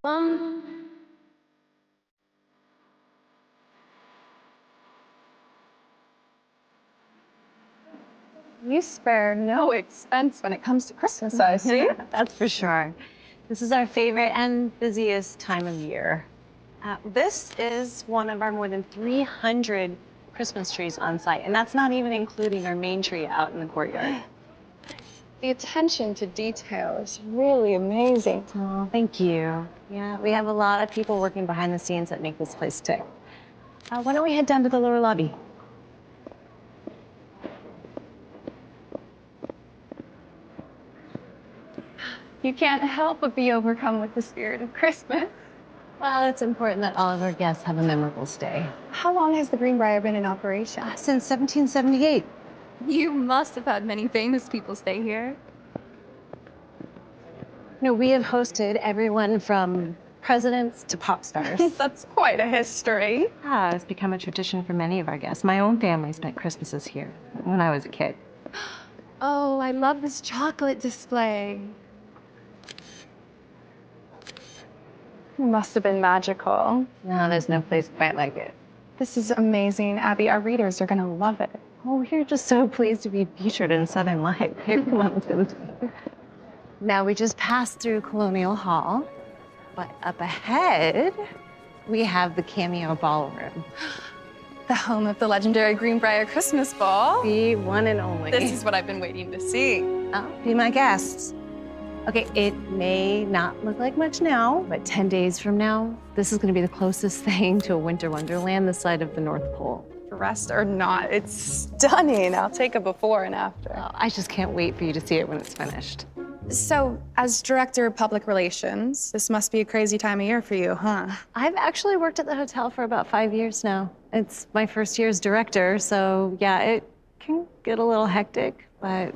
You spare no expense when it comes to Christmas, I see. That's for sure. This is our favorite and busiest time of year. This is one of our more than 300 Christmas trees on site, and that's not even including our main tree out in the courtyard. The attention to detail is really amazing. Oh, thank you. Yeah, we have a lot of people working behind the scenes that make this place tick. Why don't we head down to the lower lobby? You can't help but be overcome with the spirit of Christmas. Well, it's important that all of our guests have a memorable stay. How long has the Greenbrier been in operation? Since 1778. You must have had many famous people stay here. No, we have hosted everyone from presidents to pop stars. That's quite a history. Yeah, it's become a tradition for many of our guests. My own family spent Christmases here when I was a kid. Oh, I love this chocolate display. It must have been magical. No, there's no place quite like it. This is amazing, Abby. Our readers are going to love it. Oh, we're just so pleased to be featured in Southern Life. Here, come on, let's go this way. Now, we just passed through Colonial Hall, but up ahead, we have the Cameo Ballroom. The home of the legendary Greenbrier Christmas Ball. The one and only. This is what I've been waiting to see. Oh, be my guests. Okay, it may not look like much now, but 10 days from now, this is going to be the closest thing to a winter wonderland this side of the North Pole. Dressed or not, it's stunning. I'll take a before and after. Oh, I just can't wait for you to see it when it's finished. So, as director of public relations, this must be a crazy time of year for you, huh? I've actually worked at the hotel for about 5 years now. It's my first year as director, so yeah, it can get a little hectic, but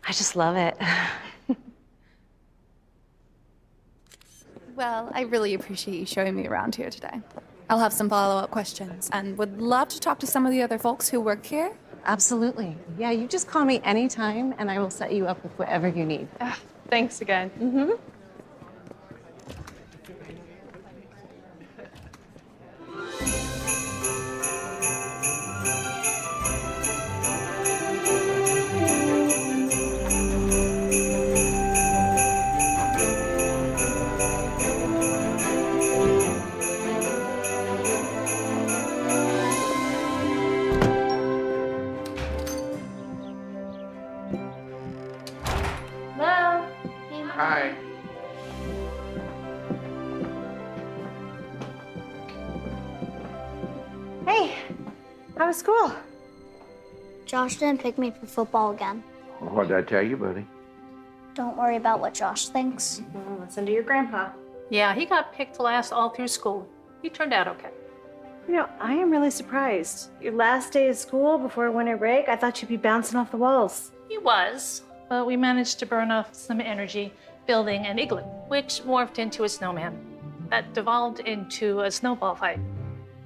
I just love it. Well, I really appreciate you showing me around here today. I'll have some follow-up questions and would love to talk to some of the other folks who work here. Absolutely. Yeah, you just call me anytime and I will set you up with whatever you need. Thanks again. Mm-hmm. Hi. Hey, how was school? Josh didn't pick me for football again. Well, what did I tell you, buddy? Don't worry about what Josh thinks. Well, listen to your grandpa. Yeah, he got picked last all through school. He turned out okay. You know, I am really surprised. Your last day of school before winter break, I thought you'd be bouncing off the walls. He was, but we managed to burn off some energy building an igloo, which morphed into a snowman. That devolved into a snowball fight,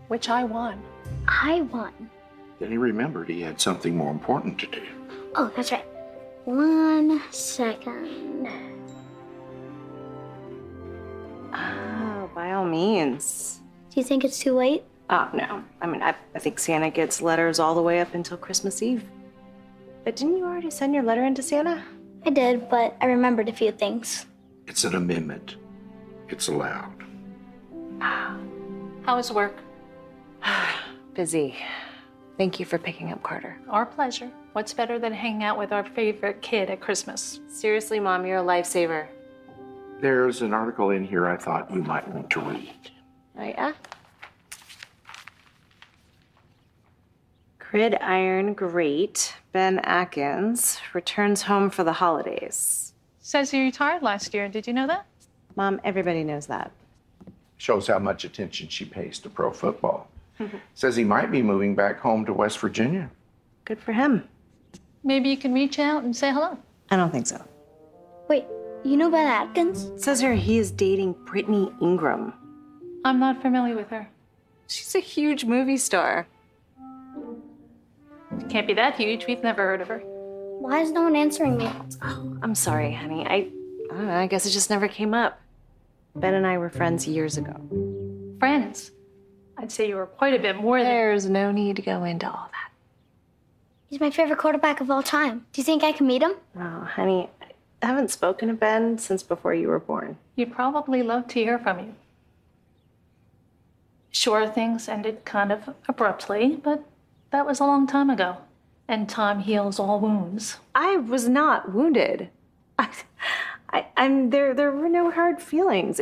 which I won. I won. Then he remembered he had something more important to do. Oh, that's right. 1 second. Oh, by all means. Do you think it's too late? Oh, no. I mean, I think Santa gets letters all the way up until Christmas Eve. But didn't you already send your letter into Santa? I did, but I remembered a few things. It's an amendment. It's allowed. How was work? Busy. Thank you for picking up Carter. Our pleasure. What's better than hanging out with our favorite kid at Christmas? Seriously, Mom, you're a lifesaver. There's an article in here I thought you might want to read. Oh, yeah? Gridiron great Ben Atkins returns home for the holidays. Says he retired last year. Did you know that? Mom, everybody knows that. Shows how much attention she pays to pro football. Says he might be moving back home to West Virginia. Good for him. Maybe you can reach out and say hello. I don't think so. Wait, you know Ben Atkins? It says here he is dating Brittany Ingram. I'm not familiar with her. She's a huge movie star. Can't be that huge. We've never heard of her. Why is no one answering me? Oh, I'm sorry, honey. I don't know. I guess it just never came up. Ben and I were friends years ago. Friends. I'd say you were quite a bit more than. There's no need to go into all that. He's my favorite quarterback of all time. Do you think I can meet him? Oh, honey, I haven't spoken to Ben since before you were born. You'd probably love to hear from you. Sure, things ended kind of abruptly, but that was a long time ago. And time heals all wounds. I was not wounded. There were no hard feelings.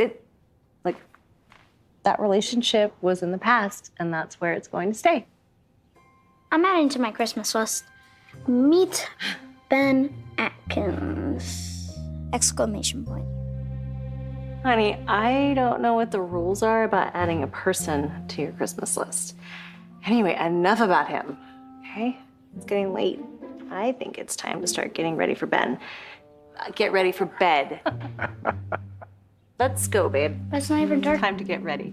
That relationship was in the past, and that's where it's going to stay. I'm adding to my Christmas list. Meet Ben Atkins! Exclamation point. Honey, I don't know what the rules are about adding a person to your Christmas list. Anyway, enough about him, okay? It's getting late. I think it's time to start getting ready for Ben. Get ready for bed. Let's go, babe. But it's not even dark. Time to get ready.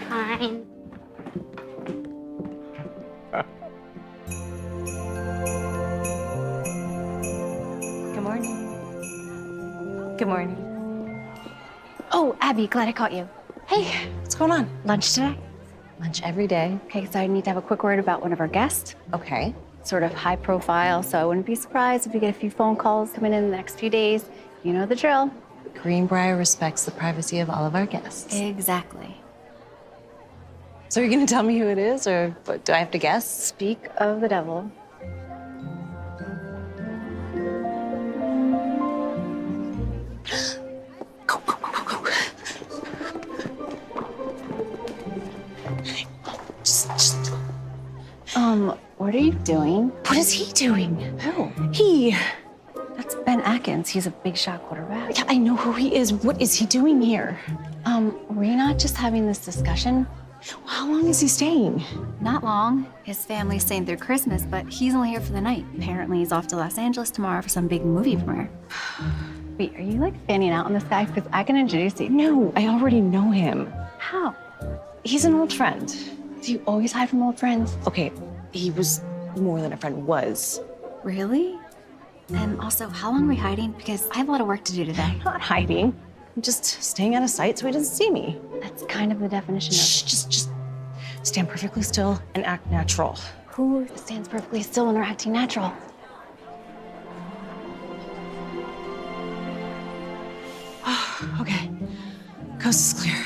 Fine. Good morning. Good morning. Oh, Abby, glad I caught you. Hey, what's going on? Lunch today? Lunch every day. Okay, so I need to have a quick word about one of our guests. Okay. Sort of high profile, so I wouldn't be surprised if we get a few phone calls coming in the next few days. You know the drill. Greenbrier respects the privacy of all of our guests. Exactly. So you're gonna tell me who it is, or what, do I have to guess? Speak of the devil. Go, go, go, go, go. Just. What are you doing? What is he doing? Who? He. That's Ben Atkins. He's a big shot quarterback. Yeah, I know who he is. What is he doing here? Were you not just having this discussion? How long is he staying? Not long. His family's staying through Christmas, but he's only here for the night. Apparently, he's off to Los Angeles tomorrow for some big movie premiere. Wait, are you like fanning out on this guy? Because I can introduce you. No, I already know him. How? He's an old friend. Do you always hide from old friends? Okay, he was more than a friend, was. Really? And also, how long are we hiding? Because I have a lot of work to do today. I'm not hiding. I'm just staying out of sight so he doesn't see me. That's kind of the definition of... Shh, just stand perfectly still and act natural. Who stands perfectly still when they're acting natural? Okay, coast is clear.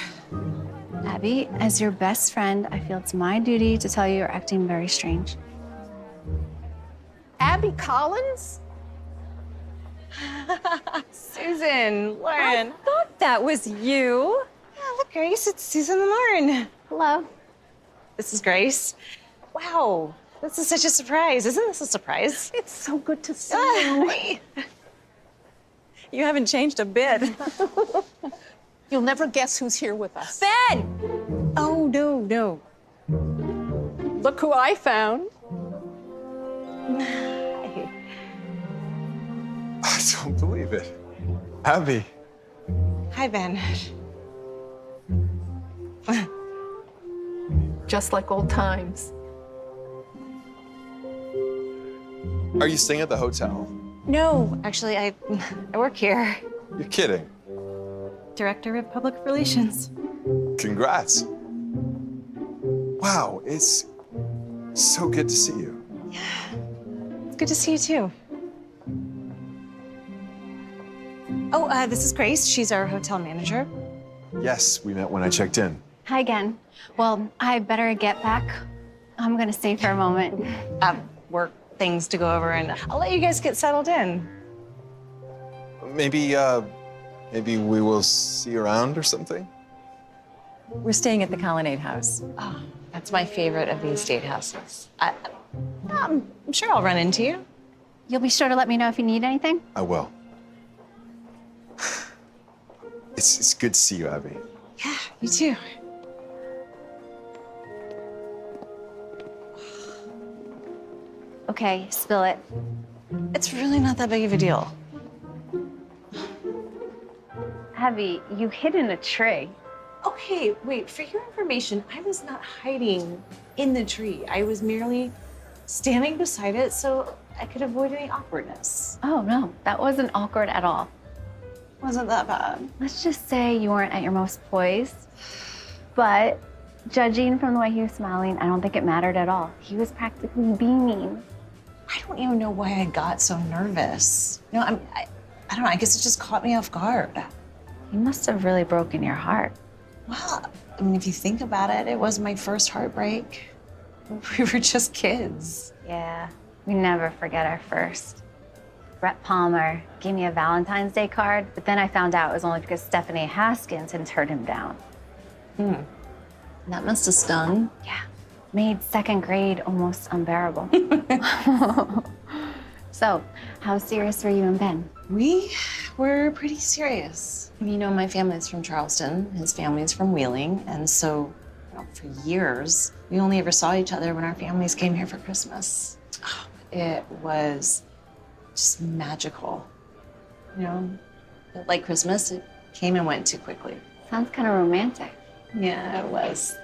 Abby, as your best friend, I feel it's my duty to tell you you're acting very strange. Abby Collins? Susan, Lauren. I thought that was you. Yeah, look, Grace, it's Susan and Lauren. Hello. This is Grace. Wow, this is such a surprise. Isn't this a surprise? It's so good to see you. You haven't changed a bit. You'll never guess who's here with us. Ben! Oh, no. Look who I found. I don't believe it. Abby. Hi, Ben. Just like old times. Are you staying at the hotel? No, actually, I work here. You're kidding. Director of Public Relations. Congrats. Wow, it's so good to see you. It's good to see you, too. Oh, this is Grace. She's our hotel manager. Yes, we met when I checked in. Hi again. Well, I better get back. I'm gonna stay for a moment. Work things to go over, and I'll let you guys get settled in. Maybe we will see you around or something? We're staying at the Colonnade House. Oh, that's my favorite of these date houses. I'm sure I'll run into you. You'll be sure to let me know if you need anything? I will. It's good to see you, Abby. Yeah, you too. Okay, spill it. It's really not that big of a deal. Abby, you hid in a tree. Okay, wait, for your information, I was not hiding in the tree. I was merely standing beside it so I could avoid any awkwardness. Oh, no, that wasn't awkward at all. Wasn't that bad. Let's just say you weren't at your most poised. But judging from the way he was smiling, I don't think it mattered at all. He was practically beaming. I don't even know why I got so nervous. I don't know. I guess it just caught me off guard. He must have really broken your heart. Well, I mean, if you think about it, it was my first heartbreak. We were just kids. Yeah, we never forget our first. Brett Palmer gave me a Valentine's Day card, but then I found out it was only because Stephanie Haskins had turned him down. That must have stung. Yeah, made second grade almost unbearable. So, how serious were you and Ben? We were pretty serious. My family's from Charleston. His family's from Wheeling. And so, for years, we only ever saw each other when our families came here for Christmas. Oh, it was just magical. But like Christmas, it came and went too quickly. Sounds kind of romantic. Yeah, it was.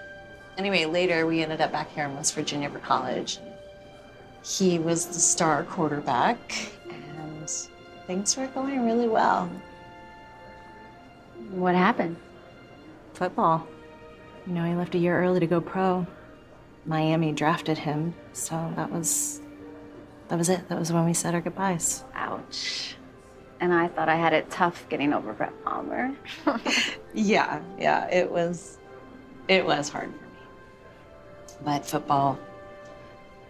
Anyway, later we ended up back here in West Virginia for college. He was the star quarterback, and things were going really well. What happened? Football. He left a year early to go pro. Miami drafted him, so that was it. That was when we said our goodbyes. Ouch. And I thought I had it tough getting over Brett Palmer. Yeah, it was hard for me. But football,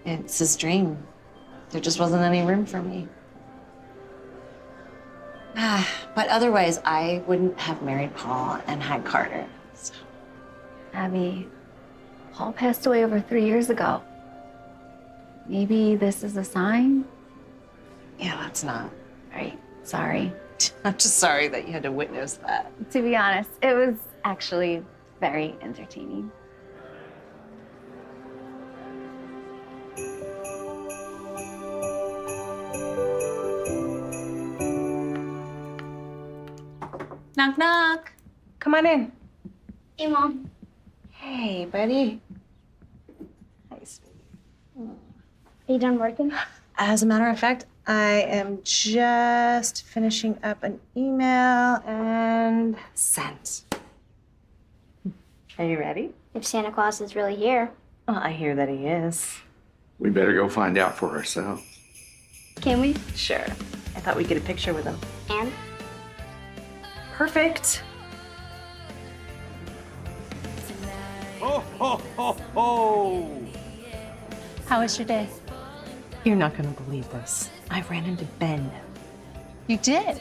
it's his dream. There just wasn't any room for me. But otherwise, I wouldn't have married Paul and had Carter. So. Abby, Paul passed away over 3 years ago. Maybe this is a sign? Yeah, that's not. Right, sorry. I'm just sorry that you had to witness that. To be honest, it was actually very entertaining. Knock, knock. Come on in. Hey, Mom. Hey, buddy. Hi, sweetie. Are you done working? As a matter of fact, I am just finishing up an email and sent. Are you ready? If Santa Claus is really here. Well, I hear that he is. We better go find out for ourselves. Can we? Sure. I thought we'd get a picture with him. And? Perfect. Ho, ho, ho, ho! How was your day? You're not gonna believe this. I ran into Ben. You did?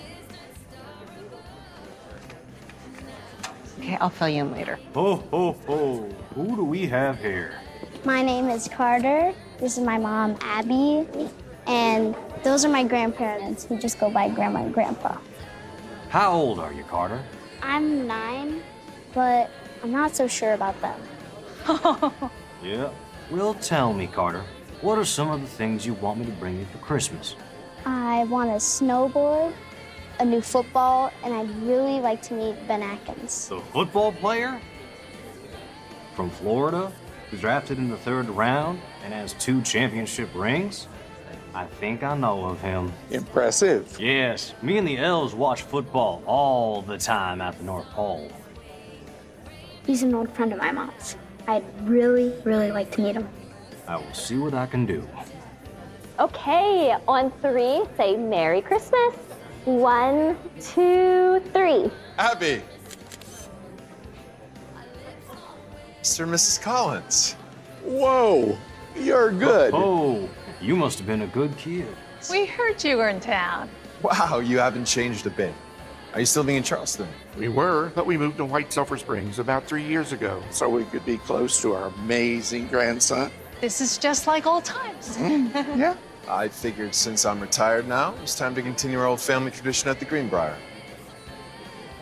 Okay, I'll fill you in later. Ho, ho, ho! Who do we have here? My name is Carter. This is my mom, Abby. And those are my grandparents who just go by Grandma and Grandpa. How old are you, Carter? I'm 9, but I'm not so sure about them. Yeah. Well, tell me, Carter. What are some of the things you want me to bring you for Christmas? I want a snowboard, a new football, and I'd really like to meet Ben Atkins. The football player? From Florida, who drafted in the 3rd round and has 2 championship rings? I think I know of him. Impressive. Yes, me and the elves watch football all the time at the North Pole. He's an old friend of my mom's. I'd really, really like to meet him. I will see what I can do. Okay, on 3, say Merry Christmas. 1, 2, 3. Abby! Mr. and Mrs. Collins. Whoa, you're good. Oh, you must have been a good kid. We heard you were in town. Wow, you haven't changed a bit. Are you still living in Charleston? We were, but we moved to White Sulphur Springs about 3 years ago, so we could be close to our amazing grandson. This is just like old times. Yeah. I figured since I'm retired now, it's time to continue our old family tradition at the Greenbrier.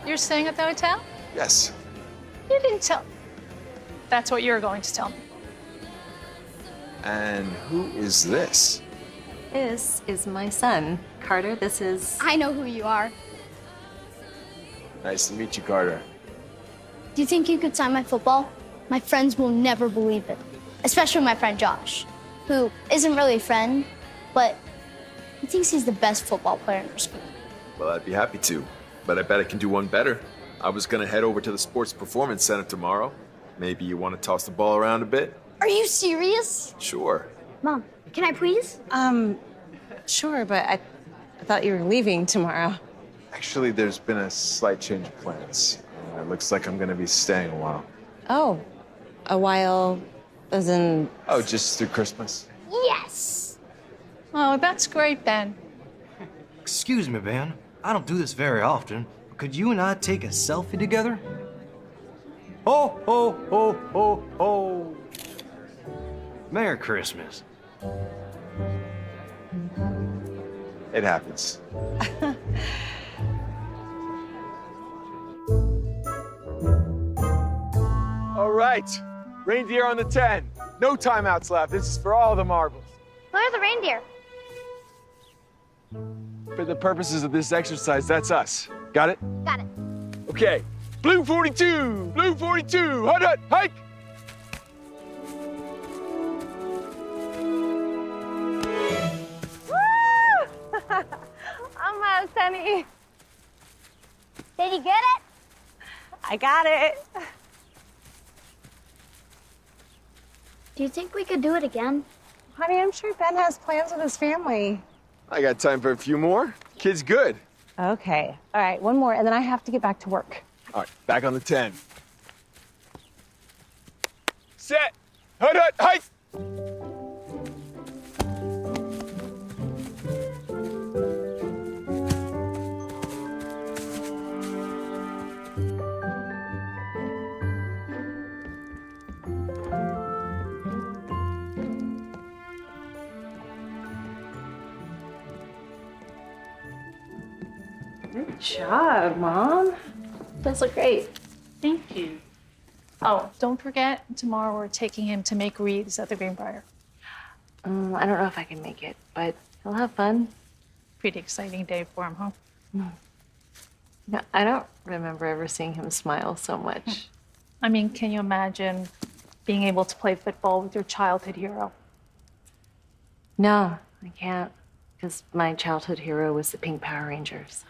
You're staying at the hotel? Yes. You didn't tell. That's what you're going to tell me. And who is this? This is my son. Carter, this is... I know who you are. Nice to meet you, Carter. Do you think you could sign my football? My friends will never believe it. Especially my friend Josh, who isn't really a friend, but he thinks he's the best football player in our school. Well, I'd be happy to. but I bet I can do one better. I was gonna head over to the Sports Performance Center tomorrow. Maybe you want to toss the ball around a bit? Are you serious? Sure. Mom, can I please? Sure, but I thought you were leaving tomorrow. Actually, there's been a slight change of plans. It looks like I'm gonna be staying a while. Oh, a while, as in... Oh, just through Christmas. Yes! Oh, that's great, Ben. Excuse me, Ben. I don't do this very often. But could you and I take a selfie together? Ho, ho, ho, ho, ho. Merry Christmas. It happens. All right, reindeer on the 10. No timeouts left. This is for all the marbles. Where are the reindeer? For the purposes of this exercise, that's us. Got it? Got it. Okay. Blue 42! Blue 42! Hut, hut, hike! Almost, honey. Did you get it? I got it. Do you think we could do it again? Honey, I'm sure Ben has plans with his family. I got time for a few more. Kid's good. Okay. All right, one more, and then I have to get back to work. All right, back on the 10. Set! Hut, hut, hike! Good job, Mom. Those look great. Thank you. Oh, don't forget, tomorrow we're taking him to make wreaths at the Greenbrier. I don't know if I can make it, but he'll have fun. Pretty exciting day for him, huh? No, I don't remember ever seeing him smile so much. I mean, can you imagine being able to play football with your childhood hero? No, I can't, because my childhood hero was the Pink Power Rangers.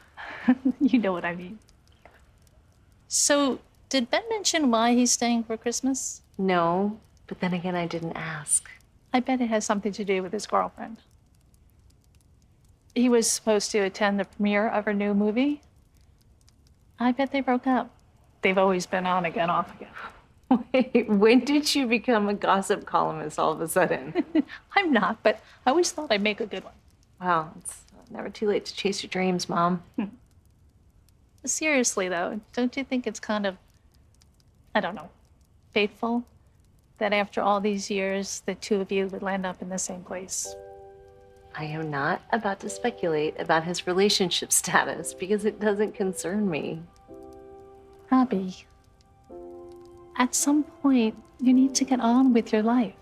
You know what I mean. So, did Ben mention why he's staying for Christmas? No, but then again, I didn't ask. I bet it has something to do with his girlfriend. He was supposed to attend the premiere of her new movie. I bet they broke up. They've always been on again, off again. Wait, when did you become a gossip columnist all of a sudden? I'm not, but I always thought I'd make a good one. Wow, it's never too late to chase your dreams, Mom. Seriously, though, don't you think it's kind of, I don't know, fateful that after all these years, the two of you would land up in the same place? I am not about to speculate about his relationship status because it doesn't concern me. Abby, at some point, you need to get on with your life.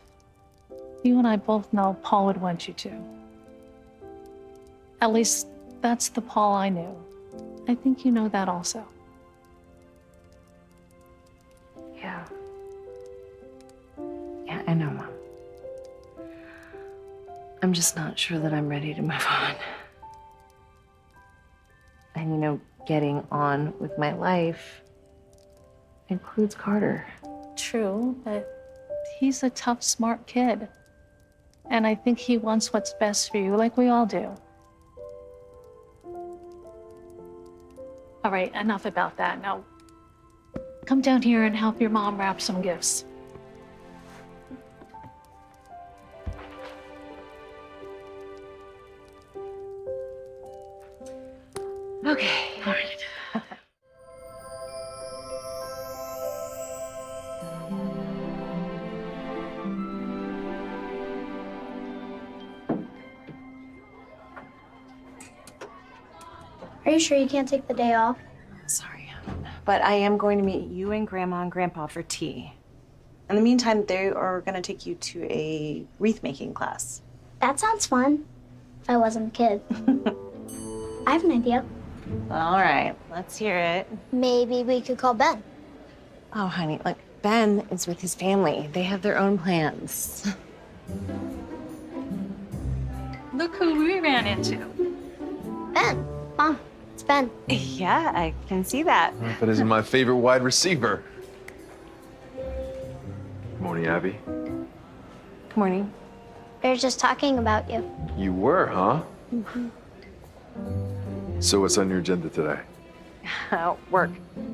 You and I both know Paul would want you to. At least, that's the Paul I knew. I think you know that also. Yeah. Yeah, I know, Mom. I'm just not sure that I'm ready to move on. And, you know, getting on with my life includes Carter. True, but he's a tough, smart kid. And I think he wants what's best for you, like we all do. All right, enough about that. Now, come down here and help your mom wrap some gifts. Okay, all right. Are you sure you can't take the day off? Sorry, but I am going to meet you and Grandma and Grandpa for tea. In the meantime, they are going to take you to a wreath-making class. That sounds fun. If I wasn't a kid. I have an idea. All right, let's hear it. Maybe we could call Ben. Oh, honey, look, Ben is with his family. They have their own plans. Look who we ran into. Ben, Mom, It's Ben. Yeah, I can see that. That isn't my favorite wide receiver. Good morning, Abby. Good morning. They're just talking about you. You were, huh? So what's on your agenda today? Work.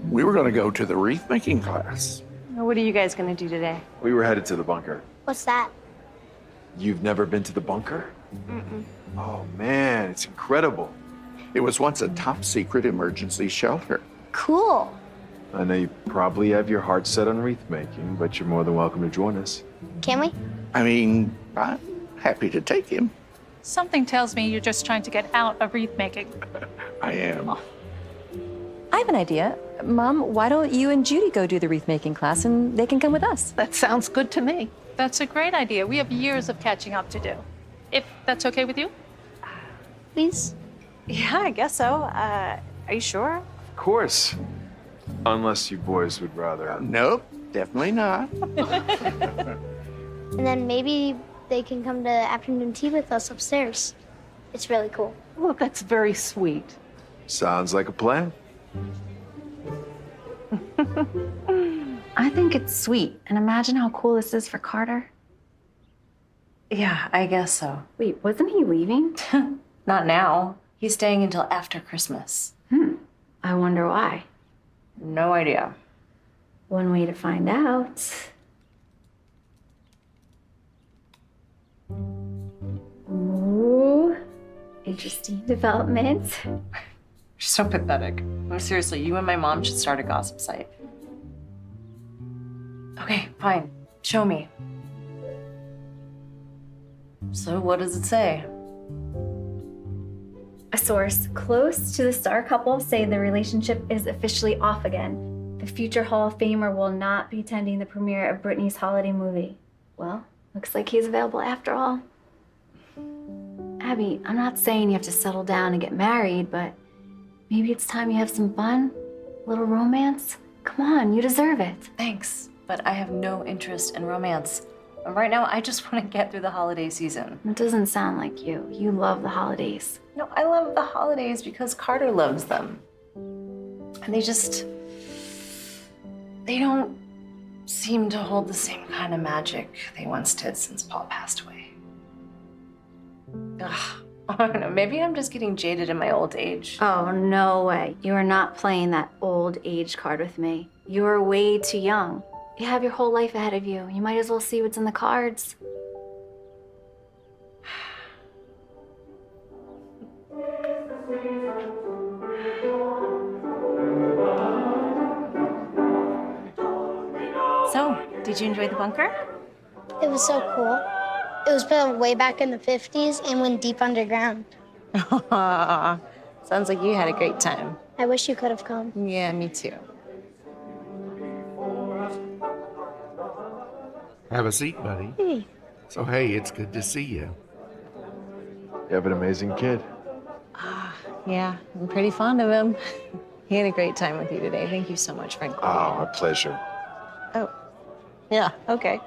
We were going to go to the wreath making class. What are you guys gonna do today? We were headed to the bunker. What's that? You've never been to the bunker? Oh, man, it's incredible. It was once a top secret emergency shelter. Cool. I know you probably have your heart set on wreath making, but you're more than welcome to join us. Can we? I mean, I'm happy to take him. Something tells me you're just trying to get out of wreath making. I am. I have an idea. Mom, why don't you and Judy go do the wreath making class and they can come with us? That sounds good to me. That's a great idea. We have years of catching up to do. If that's okay with you? Please? Yeah, I guess so. Are you sure? Of course. Unless you boys would rather. Nope, definitely not. And then maybe they can come to afternoon tea with us upstairs. It's really cool. Well, that's very sweet. Sounds like a plan. I think it's sweet. And imagine how cool this is for Carter. Yeah, I guess so. Wait, wasn't he leaving? Not now. He's staying until after Christmas. I wonder why. No idea. One way to find out. Ooh, interesting development. You're so pathetic. No, seriously, you and my mom should start a gossip site. Okay, fine. Show me. So what does it say? A source close to the star couple say the relationship is officially off again. The future Hall of Famer will not be attending the premiere of Britney's holiday movie. Well, looks like he's available after all. Abby, I'm not saying you have to settle down and get married, but maybe it's time you have some fun, a little romance. Come on, you deserve it. Thanks, but I have no interest in romance. Right now, I just want to get through the holiday season. It doesn't sound like you. You love the holidays. No, I love the holidays because Carter loves them. And they don't seem to hold the same kind of magic they once did since Paul passed away. Ugh, I don't know, maybe I'm just getting jaded in my old age. Oh, no way. You are not playing that old age card with me. You're way too young. You have your whole life ahead of you. You might as well see what's in the cards. So, did you enjoy the bunker? It was so cool. It was built way back in the 50s and went deep underground. Sounds like you had a great time. I wish you could have come. Yeah, me too. Have a seat, buddy. Hey. So, hey, it's good to see you. You have an amazing kid. Yeah, I'm pretty fond of him. He had a great time with you today. Thank you so much for including Oh, him. a pleasure. Oh, yeah, okay.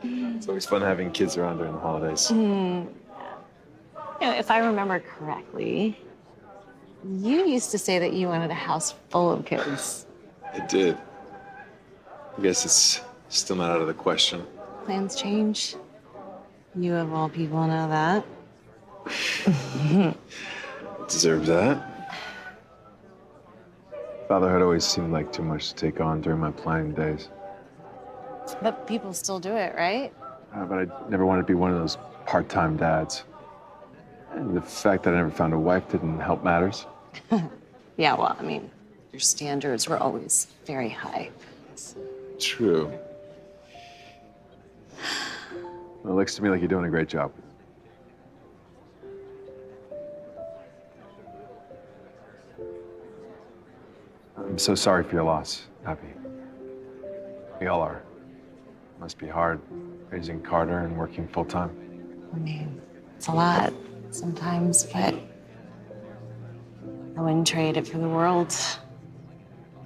It's always fun having kids around during the holidays. You know, if I remember correctly, you used to say that you wanted a house full of kids. I did. I guess it's still not out of the question. Plans change. You of all people know that. Deserves that. Fatherhood always seemed like too much to take on during my planning days. But people still do it, right? But I never wanted to be one of those part-time dads. And the fact that I never found a wife didn't help matters. Yeah, well, I mean, your standards were always very high. True. Well, it looks to me like you're doing a great job. I'm so sorry for your loss, Abby. We all are. Must be hard raising Carter and working full time. I mean, it's a lot sometimes, but I wouldn't trade it for the world.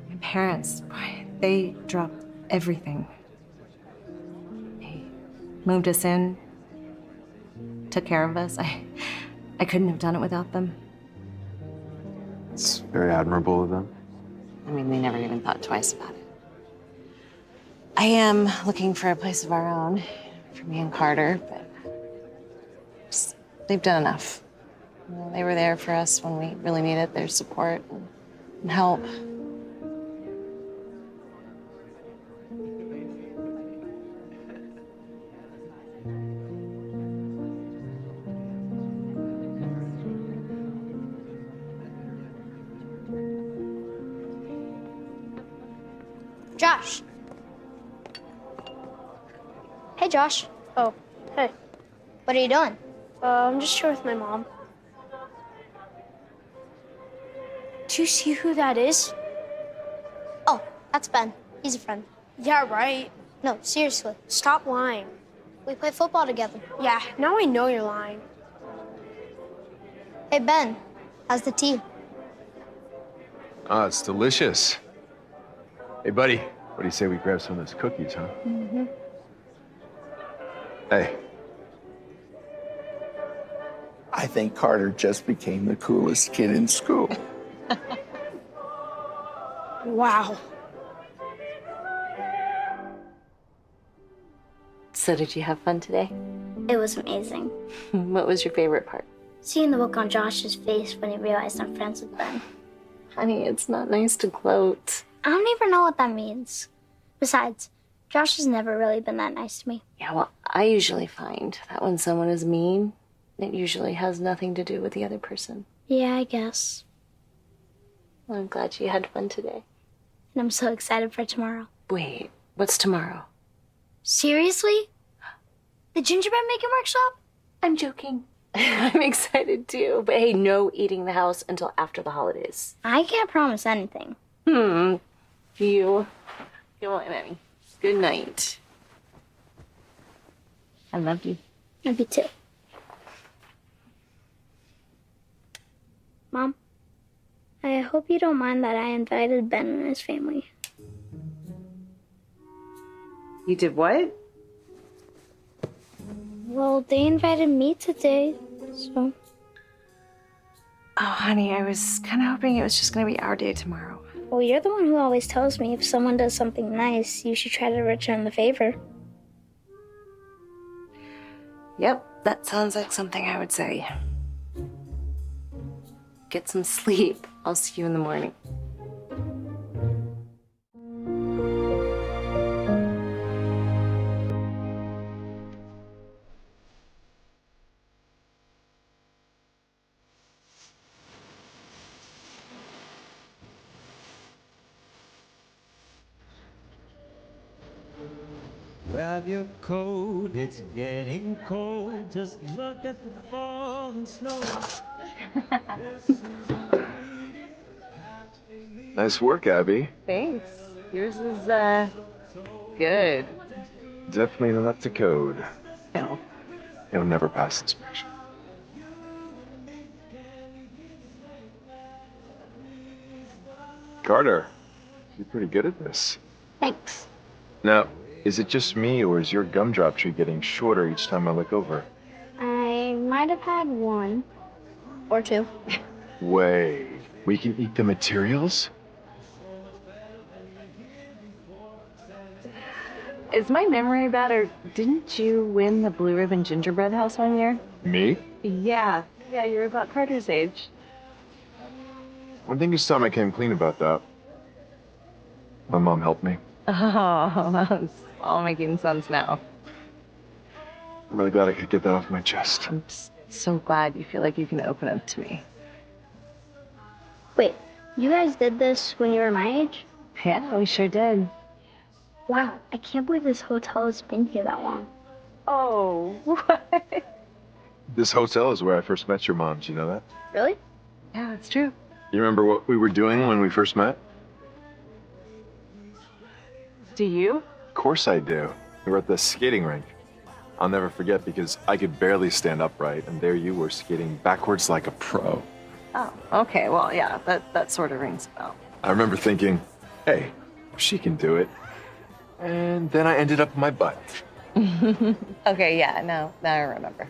My parents, boy, they dropped everything. They moved us in, took care of us. I couldn't have done it without them. Very admirable of them. I mean, they never even thought twice about it. I am looking for a place of our own for me and Carter, but they've done enough. You know, they were there for us when we really needed their support and help. Josh. Hey, Josh. Oh, hey. What are you doing? I'm just here with my mom. Do you see who that is? Oh, that's Ben. He's a friend. Yeah, right. No, seriously. Stop lying. We play football together. Yeah, now I know you're lying. Hey, Ben. How's the tea? Ah, it's delicious. Hey, buddy, what do you say we grab some of those cookies, huh? Mm-hmm. Hey. I think Carter just became the coolest kid in school. Wow. So did you have fun today? It was amazing. What was your favorite part? Seeing the look on Josh's face when he realized I'm friends with Ben. Honey, it's not nice to gloat. I don't even know what that means. Besides, Josh has never really been that nice to me. Yeah, well, I usually find that when someone is mean, it usually has nothing to do with the other person. Yeah, I guess. Well, I'm glad you had fun today. And I'm so excited for tomorrow. Wait, what's tomorrow? Seriously? The gingerbread making workshop? I'm joking. I'm excited too. But hey, no eating the house until after the holidays. I can't promise anything. You want Emmy. Good night. I love you. Love you too. Mom, I hope you don't mind that I invited Ben and his family. You did what? Well, they invited me today, so... Oh, honey, I was kind of hoping it was just going to be our day tomorrow. Well, you're the one who always tells me if someone does something nice, you should try to return the favor. Yep, that sounds like something I would say. Get some sleep. I'll see you in the morning. Grab your coat, it's getting cold. Just look at the falling snow. Nice work, Abby. Thanks. Yours is, good. Definitely not up to code. No. It'll never pass inspection. Carter, you're pretty good at this. Thanks. Now, is it just me, or is your gumdrop tree getting shorter each time I look over? I might have had one. Or two. Wait, we can eat the materials? Is my memory bad, or didn't you win the Blue Ribbon Gingerbread House one year? Me? Yeah, you're about Carter's age. I think it's time I came clean about that. My mom helped me. Oh, that's all making sense now. I'm really glad I could get that off my chest. I'm just so glad you feel like you can open up to me. Wait, you guys did this when you were my age? Yeah, we sure did. Wow, I can't believe this hotel has been here that long. Oh, what? This hotel is where I first met your mom. Do you know that? Really? Yeah, it's true. You remember what we were doing when we first met? Do you? Of course I do. We were at the skating rink. I'll never forget because I could barely stand upright, and there you were skating backwards like a pro. Oh, okay. Well, yeah, that sort of rings a bell. I remember thinking, hey, she can do it. And then I ended up on my butt. Okay, yeah, now I remember.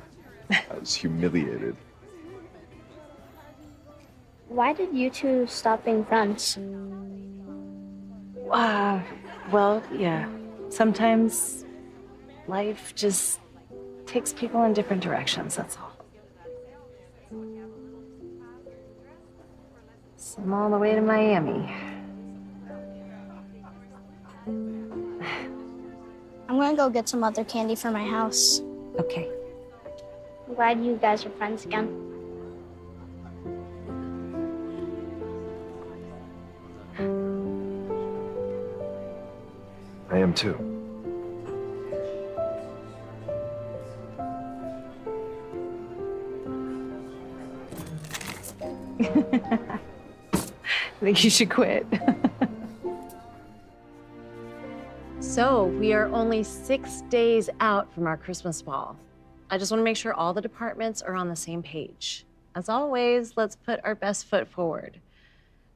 I was humiliated. Why did you two stop being friends? Well, yeah. Sometimes life just takes people in different directions, that's all. So I'm all the way to Miami. I'm gonna go get some other candy for my house. Okay. I'm glad you guys are friends again. I am too. I think you should quit. So, we are only 6 days out from our Christmas ball. I just want to make sure all the departments are on the same page. As always, let's put our best foot forward.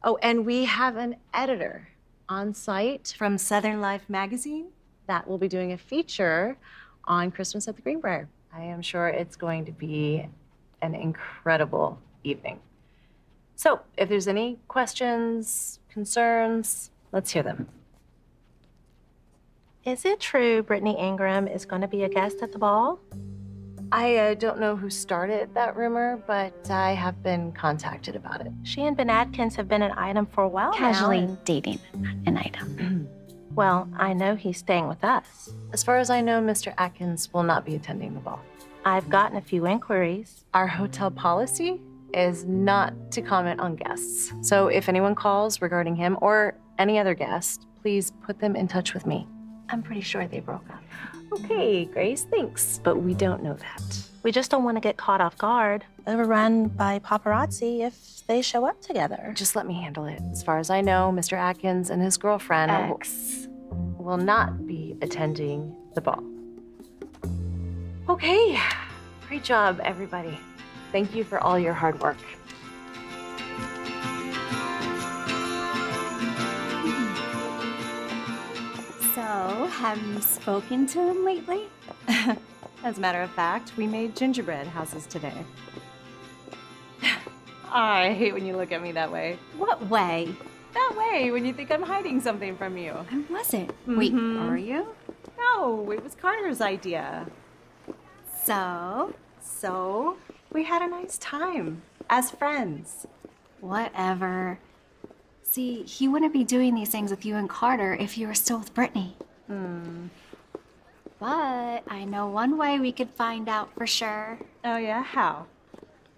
Oh, and we have an editor on site from Southern Life magazine that will be doing a feature on Christmas at the Greenbrier. I am sure it's going to be an incredible evening. So, if there's any questions, concerns, let's hear them. Is it true Brittany Ingram is going to be a guest at the ball? I don't know who started that rumor, but I have been contacted about it. She and Ben Atkins have been an item for a while Casually now. dating an item. Well, I know he's staying with us. As far as I know, Mr. Atkins will not be attending the ball. I've gotten a few inquiries. Our hotel policy is not to comment on guests. So if anyone calls regarding him or any other guest, please put them in touch with me. I'm pretty sure they broke up. Okay, Grace, thanks, but we don't know that. We just don't want to get caught off guard, overrun by paparazzi if they show up together. Just let me handle it. As far as I know, Mr. Atkins and his girlfriend will not be attending the ball. Okay, great job, everybody. Thank you for all your hard work. So, have you spoken to him lately? As a matter of fact, we made gingerbread houses today. I hate when you look at me that way. What way? That way, when you think I'm hiding something from you. I wasn't. Wait, are you? No, it was Carter's idea. So, We had a nice time as friends. whatever. See, he wouldn't be doing these things with you and Carter if you were still with Brittany. But I know one way we could find out for sure. Oh yeah, how?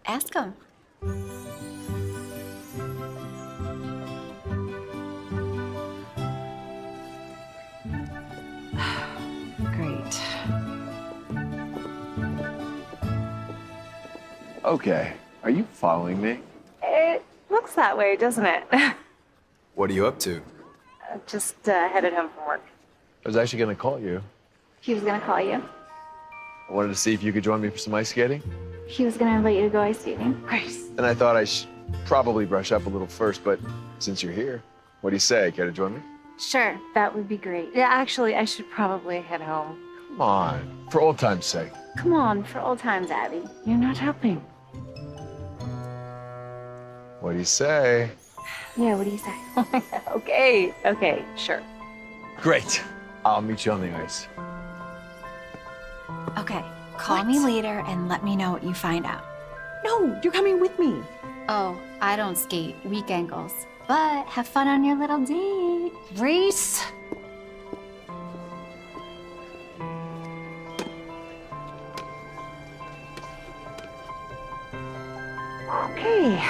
Ask him. Great. Okay, are you following me? It looks that way, doesn't it? What are you up to? Just headed home from work. I was actually gonna call you. He was gonna call you. I wanted to see if you could join me for some ice skating. He was gonna invite you to go ice skating. Grace. And I thought I should probably brush up a little first, but since you're here, what do you say? Care to join me? Sure, that would be great. Yeah, actually, I should probably head home. Come on, for old time's sake. Come on, for old times, Abby. You're not helping. What do you say? Yeah, what do you say? Okay, sure. Great. I'll meet you on the ice. Okay, call me later and let me know what you find out. No, you're coming with me. Oh, I don't skate, weak ankles. But have fun on your little date. Grace. Okay.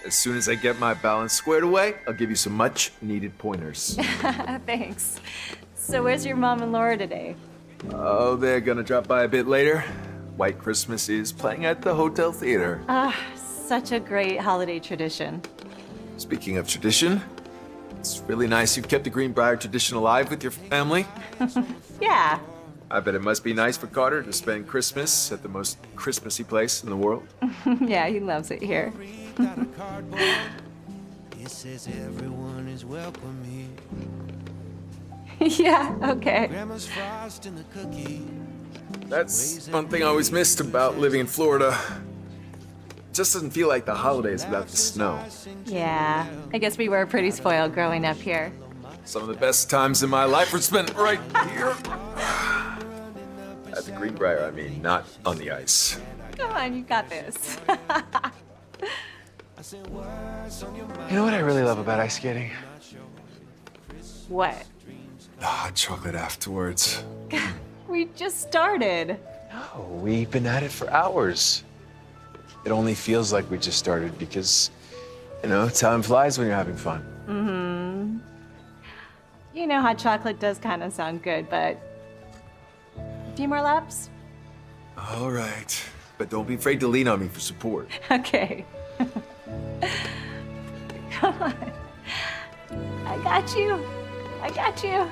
As soon as I get my balance squared away, I'll give you some much needed pointers. Thanks. So where's your mom and Laura today? Oh, they're gonna drop by a bit later. White Christmas is playing at the Hotel Theater. Such a great holiday tradition. Speaking of tradition, it's really nice you've kept the Greenbrier tradition alive with your family. Yeah. I bet it must be nice for Carter to spend Christmas at the most Christmassy place in the world. Yeah, he loves it here. It says everyone is welcome here. Yeah, okay. That's one thing I always missed about living in Florida. It just doesn't feel like the holidays without the snow. Yeah, I guess we were pretty spoiled growing up here. Some of the best times in my life were spent right here. At the Greenbrier, I mean, not on the ice. Come on, you got this. You know what I really love about ice skating? What? The hot chocolate afterwards. We just started. No, we've been at it for hours. It only feels like we just started because, you know, time flies when you're having fun. Mm-hmm. You know, hot chocolate does kind of sound good, but a few more laps? All right, but don't be afraid to lean on me for support. Okay. Come on. I got you. I got you.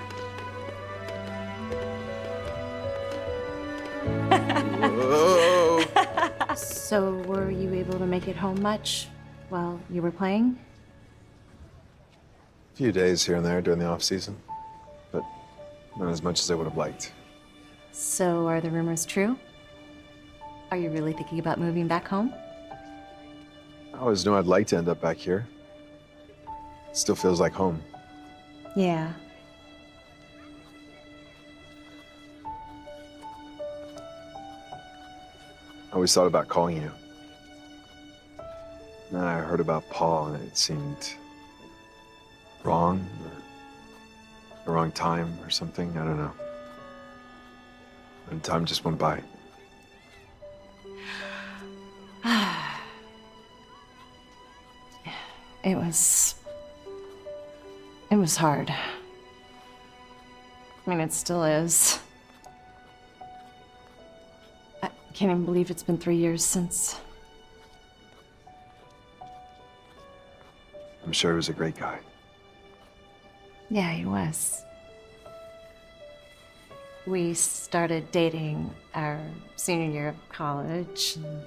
Whoa. So, were you able to make it home much while you were playing? A few days here and there during the off season, but not as much as I would have liked. So, are the rumors true? Are you really thinking about moving back home? I always knew I'd like to end up back here. It still feels like home. Yeah. I always thought about calling you. Then I heard about Paul and it seemed wrong, or the wrong time or something. I don't know. And time just went by. It was hard. I mean, it still is. I can't even believe it's been 3 years since. I'm sure he was a great guy. Yeah, he was. We started dating our senior year of college. And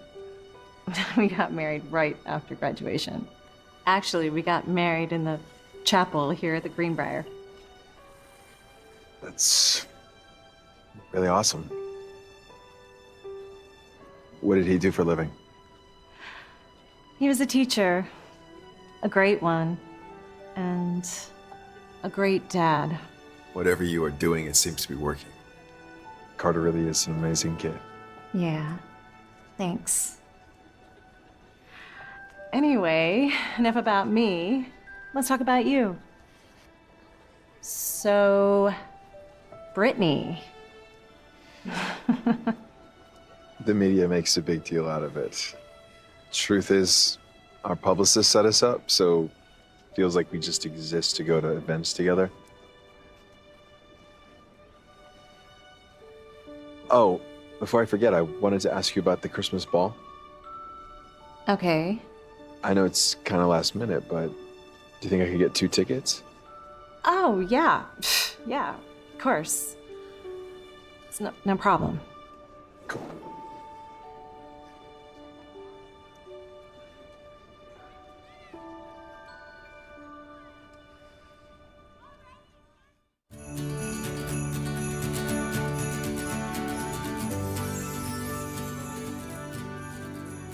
we got married right after graduation. Actually, we got married in the chapel here at the Greenbrier. That's really awesome. What did he do for a living? He was a teacher, a great one, and a great dad. Whatever you are doing, it seems to be working. Carter really is an amazing kid. Yeah, thanks. Anyway, enough about me. Let's talk about you. So, Brittany. The media makes a big deal out of it. Truth is, our publicist set us up, so feels like we just exist to go to events together. Oh, before I forget, I wanted to ask you about the Christmas ball. Okay. I know it's kind of last minute, but do you think I could get 2 tickets? Oh, yeah. Yeah, of course. It's no problem. Cool.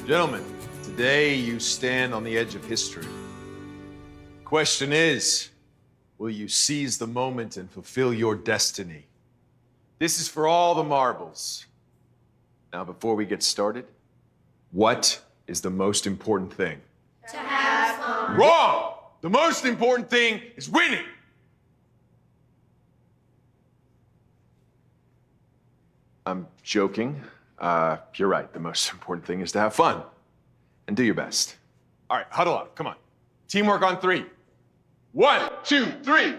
Gentlemen, today you stand on the edge of history. Question is, will you seize the moment and fulfill your destiny? This is for all the marbles. Now, before we get started, what is the most important thing? To have fun. Wrong! The most important thing is winning! I'm joking. You're right. The most important thing is to have fun and do your best. All right, huddle up. Come on. Teamwork on 3. 1, 2, 3. Teamwork!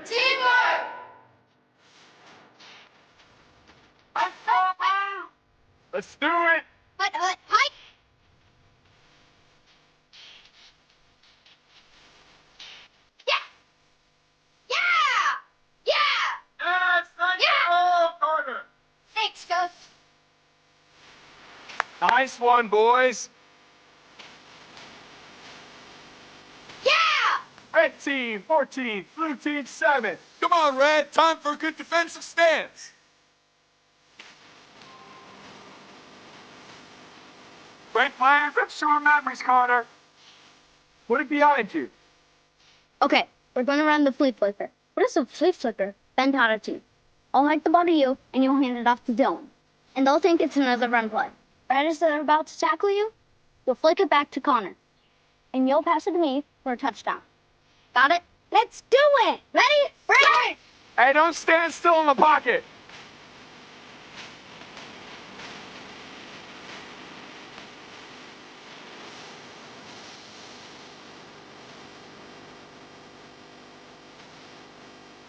Let's do it! Hi! Yeah! Yeah! Yeah! Yes, thank you, Carter! Thanks, Coach. Nice one, boys. Yeah! Red team, 14, blue team, 7. Come on, Red. Time for a good defensive stance. Great plans and short memories, Carter. Put it behind you. Okay, we're gonna run the flea flicker. What is a flea flicker? Ben taught it to you. I'll make the ball to you, and you'll hand it off to Dylan. And they'll think it's another run play. Right as they're about to tackle you, you'll flick it back to Connor. And you'll pass it to me for a touchdown. Got it? Let's do it! Ready? Ready! Hey, don't stand still in the pocket.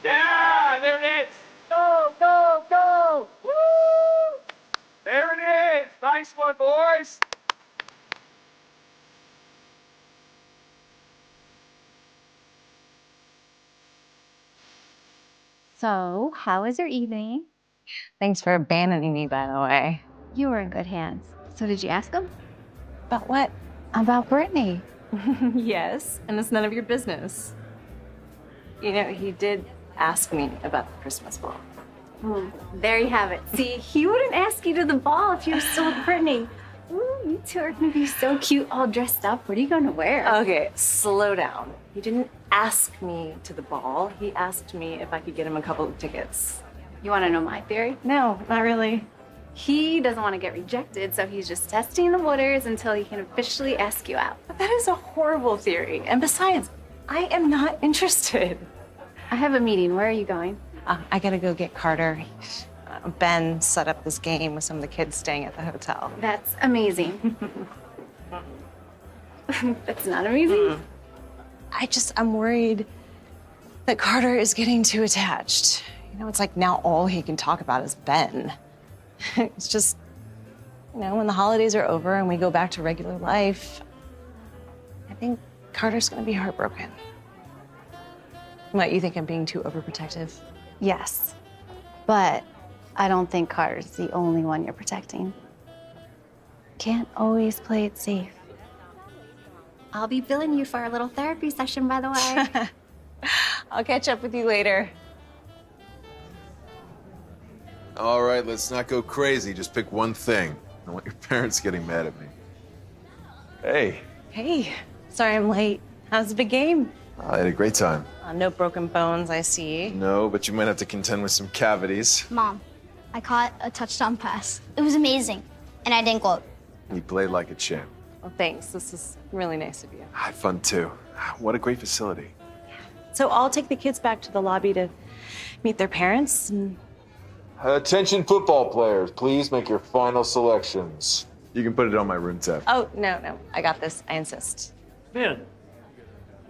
Yeah, there it is. Go, go, go. Woo! There it is. Nice one, boys. So, how was your evening? Thanks for abandoning me, by the way. You were in good hands. So did you ask him? About what? About Brittany. Yes, and it's none of your business. You know, he did ask me about the Christmas ball. There you have it. See, he wouldn't ask you to the ball if you were still with Brittany. Ooh, you two are gonna be so cute all dressed up. What are you gonna wear? Okay, slow down. He didn't ask me to the ball. He asked me if I could get him a couple of tickets. You wanna know my theory? No, not really. He doesn't want to get rejected, so he's just testing the waters until he can officially ask you out. But that is a horrible theory. And besides, I am not interested. I have a meeting. Where are you going? I gotta go get Carter. Ben set up this game with some of the kids staying at the hotel. That's amazing. That's not amazing. I'm worried that Carter is getting too attached. You know, it's like now all he can talk about is Ben. It's just, you know, when the holidays are over and we go back to regular life, I think Carter's gonna be heartbroken. What, you think I'm being too overprotective? Yes, but I don't think Carter's the only one you're protecting. Can't always play it safe. I'll be billing you for a little therapy session, by the way. I'll catch up with you later. All right, let's not go crazy. Just pick one thing. I don't want your parents getting mad at me. Hey, Hey, sorry I'm late. How's the big game? I had a great time. No broken bones, I see. No, but you might have to contend with some cavities. Mom, I caught a touchdown pass. It was amazing, and I didn't gloat. You played like a champ. Well, thanks. This is really nice of you. I had fun too. What a great facility. So I'll take the kids back to the lobby to meet their parents. And... Attention football players, please make your final selections. You can put it on my room tab. Oh, no. I got this. I insist. Ben.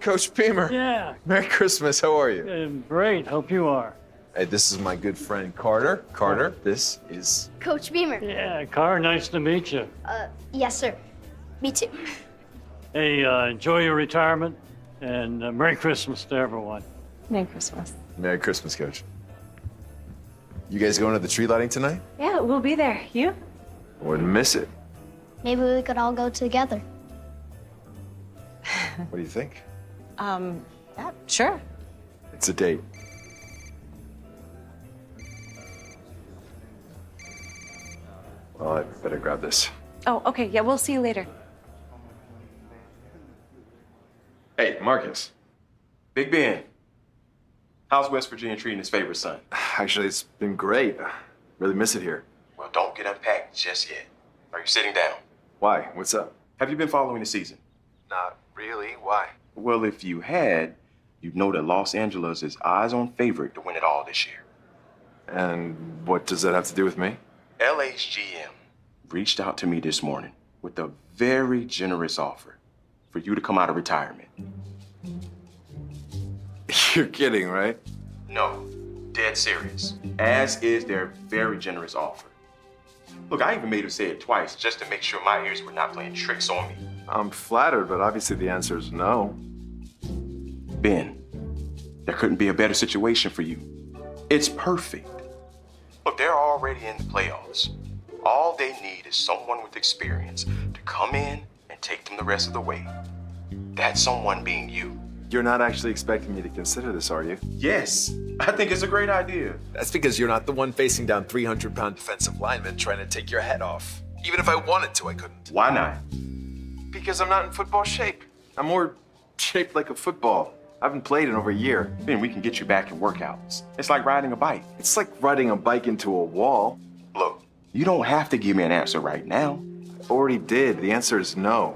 Coach Beamer. Yeah. Merry Christmas. How are you? Great. Hope you are. Hey, this is my good friend Carter. Carter, this is... Coach Beamer. Yeah, Car, nice to meet you. Yes, sir. Me too. Hey, enjoy your retirement, and Merry Christmas to everyone. Merry Christmas. Merry Christmas, Coach. You guys going to the tree lighting tonight? Yeah, we'll be there. You? Wouldn't miss it. Maybe we could all go together. What do you think? Yeah, sure. It's a date. Well, I better grab this. Oh, okay. Yeah, we'll see you later. Hey, Marcus. Big Ben. How's West Virginia treating his favorite son? Actually, it's been great. Really miss it here. Well, don't get unpacked just yet. Are you sitting down? Why? What's up? Have you been following the season? Not really. Why? Well, if you had, you'd know that Los Angeles is eyes-on favorite to win it all this year. And what does that have to do with me? LA's GM reached out to me this morning with a very generous offer for you to come out of retirement. You're kidding, right? No, dead serious. As is their very generous offer. Look, I even made him say it twice just to make sure my ears were not playing tricks on me. I'm flattered, but obviously the answer is no. Ben, there couldn't be a better situation for you. It's perfect. Look, they're already in the playoffs. All they need is someone with experience to come in and take them the rest of the way. That someone being you. You're not actually expecting me to consider this, are you? Yes, I think it's a great idea. That's because you're not the one facing down 300-pound defensive linemen trying to take your head off. Even if I wanted to, I couldn't. Why not? Because I'm not in football shape. I'm more shaped like a football. I haven't played in over a year. Then we can get you back in workouts. It's like riding a bike. It's like riding a bike into a wall. Look, you don't have to give me an answer right now. Already did. The answer is no.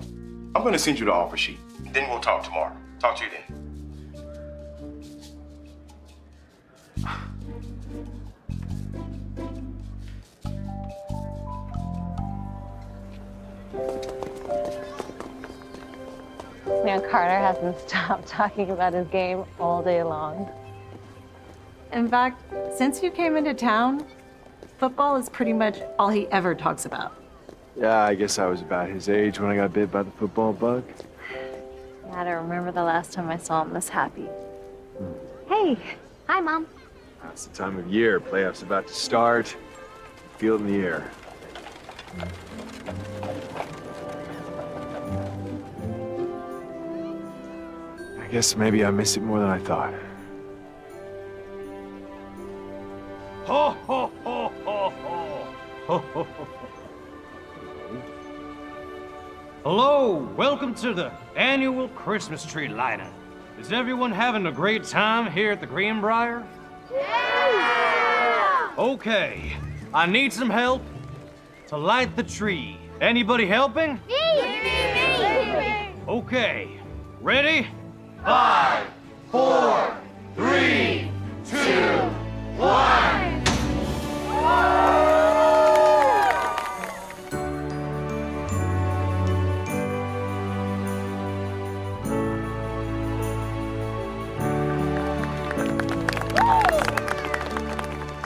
I'm gonna send you the offer sheet. Then we'll talk tomorrow. Talk to you then. Man, Carter hasn't stopped talking about his game all day long. In fact, since you came into town, football is pretty much all he ever talks about. Yeah, I guess I was about his age when I got bit by the football bug. I don't remember the last time I saw him this happy. Hey. Hi, Mom. Now it's the time of year. Playoffs about to start. Feel it in the air. I guess maybe I miss it more than I thought. Ho, ho, ho, ho, ho. Ho, ho, ho. Hello, welcome to the annual Christmas tree lighting. Is everyone having a great time here at the Greenbrier? Yeah! Okay, I need some help to light the tree. Anybody helping? Me! Okay, ready? 5, 4, 3, 2, 1.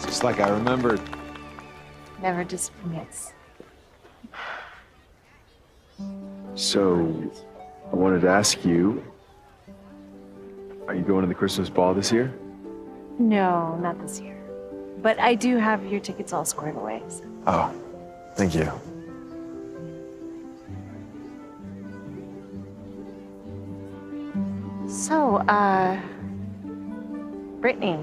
Just like I remembered. Never disappoints. So, I wanted to ask you, are you going to the Christmas ball this year? No, not this year. But I do have your tickets all squared away. So. Oh, thank you. So, Brittany,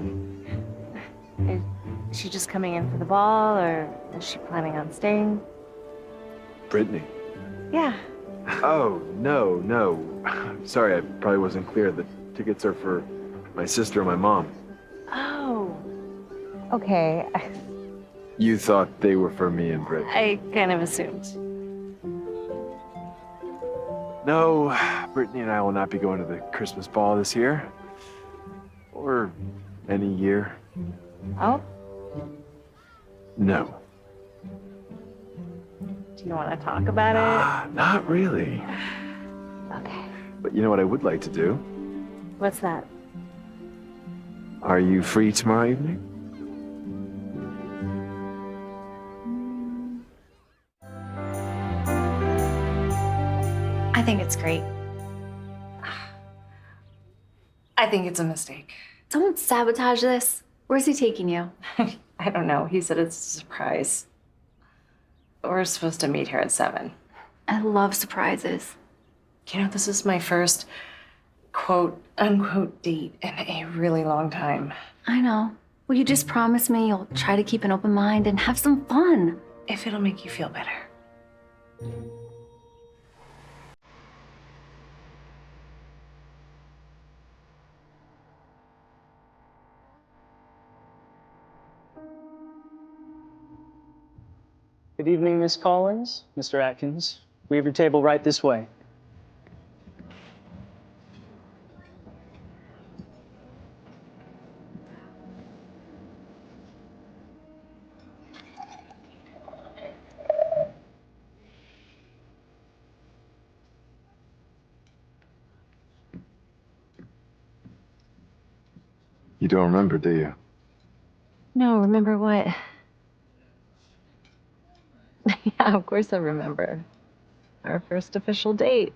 is she just coming in for the ball, or is she planning on staying? Brittany. Yeah. Oh, no. Sorry, I probably wasn't clear. The tickets are for my sister and my mom. Oh. Okay. You thought they were for me and Brittany. I kind of assumed. No, Brittany and I will not be going to the Christmas ball this year. Or any year. Oh? No. Do you want to talk about it? Not really. Okay. But you know what I would like to do? What's that? Are you free tomorrow evening? I think it's great. I think it's a mistake. Don't sabotage this. Where's he taking you? I don't know. He said it's a surprise. We're supposed to meet here at 7. I love surprises. You know, this is my first quote unquote date in a really long time. I know. Will you just promise me you'll try to keep an open mind and have some fun? If it'll make you feel better. Good evening, Miss Collins, Mr. Atkins. We have your table right this way. You don't remember, do you? No, remember what? Yeah, of course I remember. Our first official date.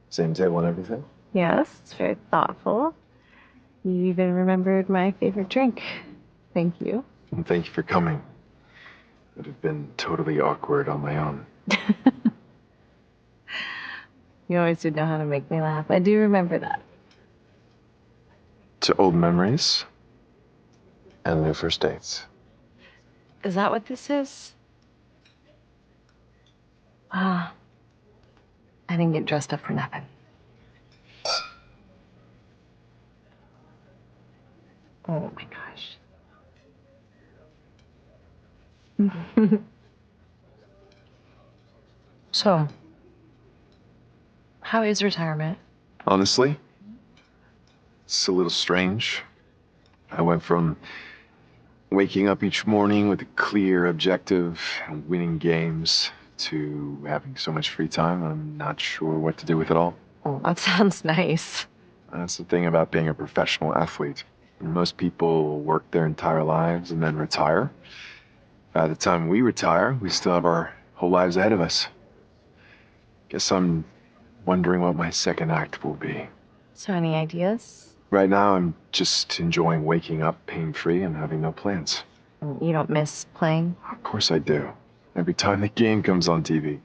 Same table and everything? Yes, it's very thoughtful. You even remembered my favorite drink. Thank you. And thank you for coming. It would have been totally awkward on my own. You always did know how to make me laugh. I do remember that. to old memories and new first dates. Is that what this is? Ah, I didn't get dressed up for nothing. Oh my gosh. So, how is retirement? Honestly, it's a little strange. I went from waking up each morning with a clear objective and winning games to having so much free time, I'm not sure what to do with it all. Oh, that sounds nice. That's the thing about being a professional athlete. Most people work their entire lives and then retire. By the time we retire, we still have our whole lives ahead of us. Guess I'm wondering what my second act will be. So, any ideas? Right now, I'm just enjoying waking up pain-free and having no plans. You don't miss playing? Of course I do. Every time the game comes on TV.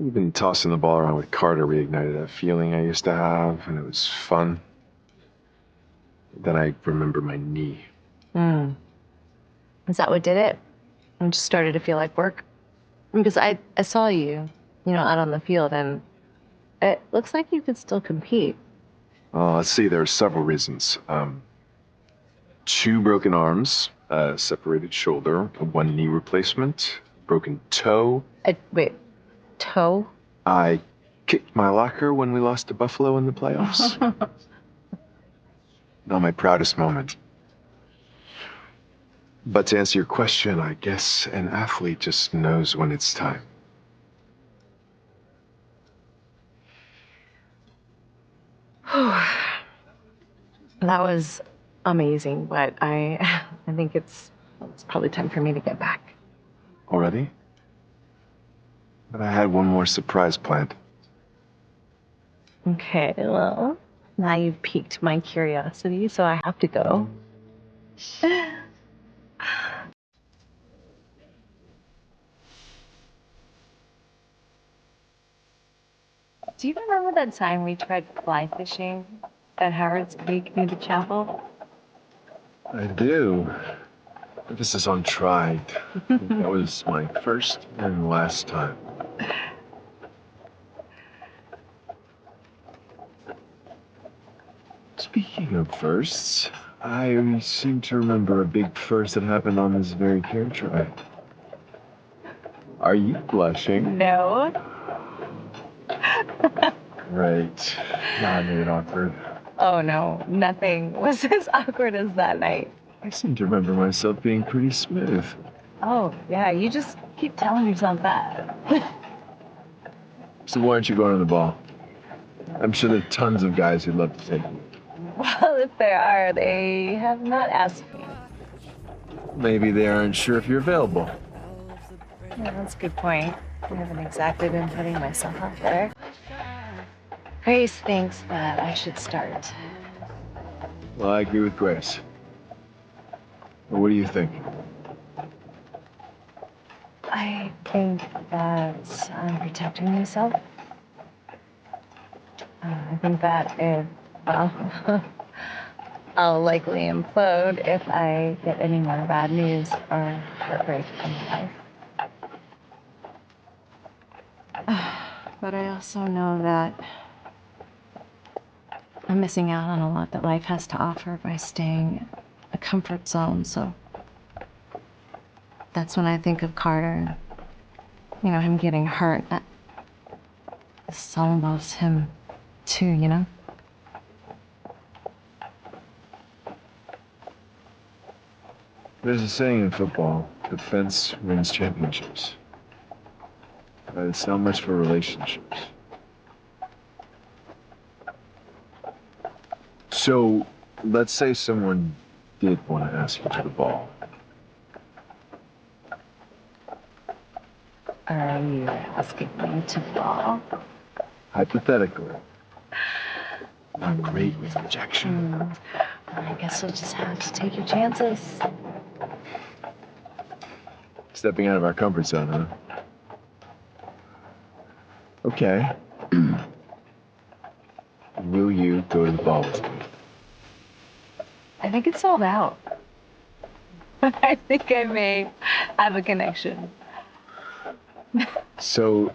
Even tossing the ball around with Carter reignited that feeling I used to have, and it was fun. Then I remember my knee. Is that what did it? I just started to feel like work? Because I saw you, out on the field, and it looks like you could still compete. Let's see, there are several reasons. 2 broken arms, a separated shoulder, 1 knee replacement, broken toe. Wait, toe? I kicked my locker when we lost to Buffalo in the playoffs. Not my proudest moment. But to answer your question, I guess an athlete just knows when it's time. That was amazing, but I think it's probably time for me to get back. Already? But I had one more surprise planned. Okay, well, now you've piqued my curiosity, so I have to go. Do you remember that time we tried fly fishing at Howard's Creek near the chapel? I do. Emphasis on tried. That was my first and last time. Speaking of firsts, I seem to remember a big first that happened on this very carriage ride. Are you blushing? No. Right. Now I made it awkward. Oh no, nothing was as awkward as that night. I seem to remember myself being pretty smooth. Oh, yeah, you just keep telling yourself that. So why aren't you going on the ball? I'm sure there are tons of guys who'd love to take you. Well, if there are, they have not asked me. Maybe they aren't sure if you're available. Yeah, that's a good point. I haven't exactly been putting myself out there. Grace thinks that I should start. Well, I agree with Grace. Well, what do you think? I think that I'm protecting myself. I think that if, I'll likely implode if I get any more bad news or heartbreak in my life. But I also know that I'm missing out on a lot that life has to offer by staying in a comfort zone, so that's when I think of Carter and, him getting hurt. This all involves him too, There's a saying in football, defense wins championships. But it's not much for relationships. So, let's say someone did want to ask you to the ball. Are you asking me to ball? Hypothetically. Not great with rejection. I guess we'll just have to take your chances. Stepping out of our comfort zone, huh? Okay. Will you go to the ball with me? think it's sold out. I think I may have a connection. So,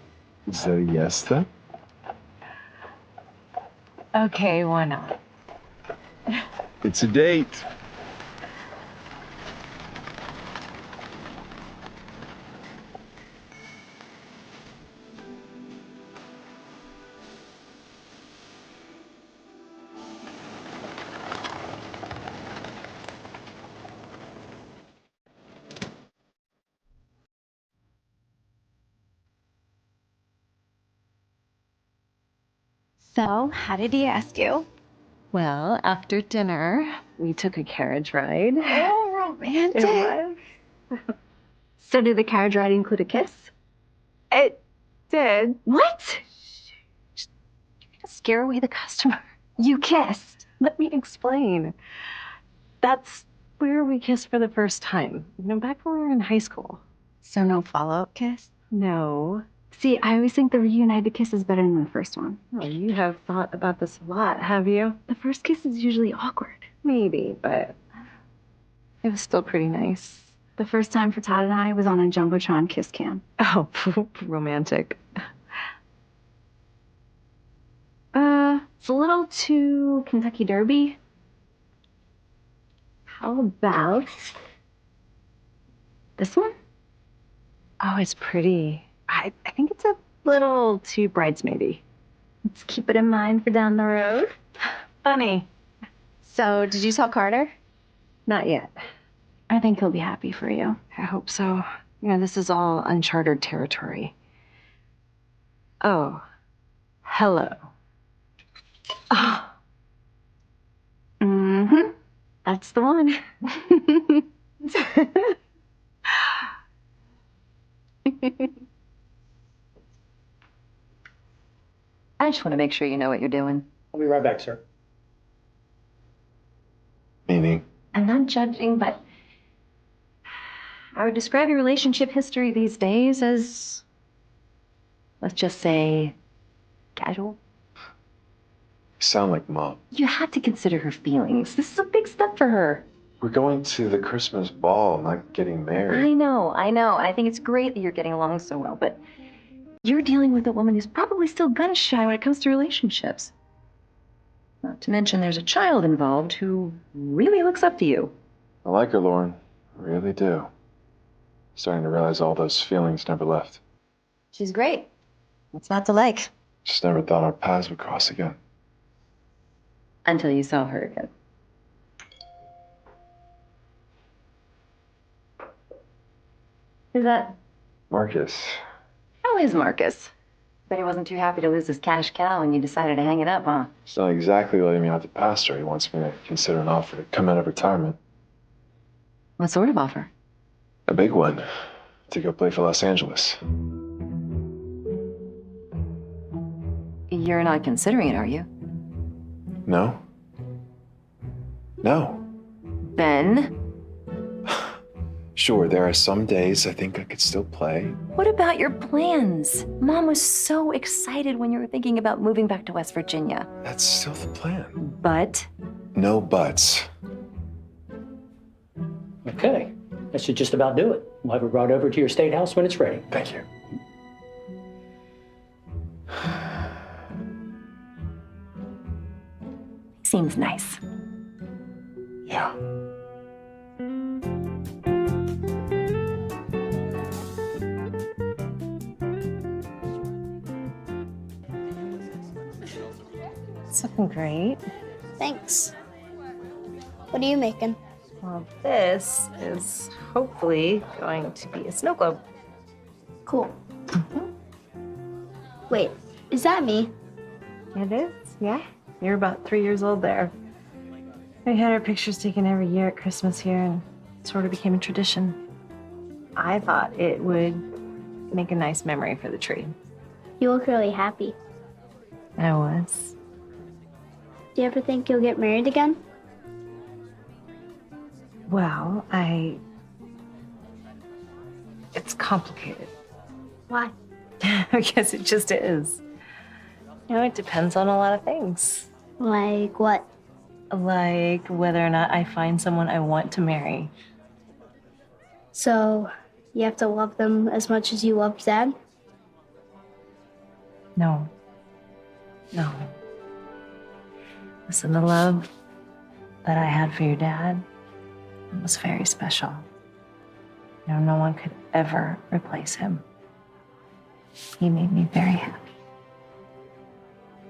is that a yes then? Okay, why not? It's a date. So, how did he ask you? Well, after dinner, we took a carriage ride. Oh, romantic. It was. So, did the carriage ride include a kiss? It did. What? Scare away the customer. You kissed. Let me explain. That's where we kissed for the first time. Back when we were in high school. So, no follow-up kiss? No. See, I always think the reunited kiss is better than the first one. Oh, you have thought about this a lot, have you? The first kiss is usually awkward. Maybe, but it was still pretty nice. The first time for Todd and I was on a Jumbotron kiss cam. Oh, romantic. It's a little too Kentucky Derby. How about this one? Oh, it's pretty. I think it's a little too bridesmaidy. Let's keep it in mind for down the road. Funny. So, did you tell Carter? Not yet. I think he'll be happy for you. I hope so. This is all uncharted territory. Oh, hello. Oh. Mm-hmm. That's the one. I just want to make sure you know what you're doing. I'll be right back, sir. Meaning? I'm not judging, but I would describe your relationship history these days as, let's just say, casual. You sound like Mom. You have to consider her feelings. This is a big step for her. We're going to the Christmas ball, not getting married. I know. I think it's great that you're getting along so well, but you're dealing with a woman who's probably still gun shy when it comes to relationships. Not to mention there's a child involved who really looks up to you. I like her, Lauren. I really do. Starting to realize all those feelings never left. She's great. What's not to like? Just never thought our paths would cross again. Until you saw her again. Who's that? Marcus. How is Marcus? Bet he wasn't too happy to lose his cash cow when you decided to hang it up, huh? He's not exactly letting me out the pasture. He wants me to consider an offer to come out of retirement. What sort of offer? A big one. To go play for Los Angeles. You're not considering it, are you? No? No. Ben? Sure, there are some days I think I could still play. What about your plans? Mom was so excited when you were thinking about moving back to West Virginia. That's still the plan. But? No buts. Okay, that should just about do it. We'll have it brought over to your state house when it's ready. Thank you. Seems nice. Yeah. It's looking great. Thanks. What are you making? Well, this is hopefully going to be a snow globe. Cool. Wait, is that me? It is, yeah. You're about 3 years old there. We had our pictures taken every year at Christmas here, and it sort of became a tradition. I thought it would make a nice memory for the tree. You look really happy. I was. Do you ever think you'll get married again? Well, it's complicated. Why? I guess it just is. It depends on a lot of things. Like what? Like whether or not I find someone I want to marry. So, you have to love them as much as you loved Dad? No. No. Listen, the love that I had for your dad was very special. You know, no one could ever replace him. He made me very happy.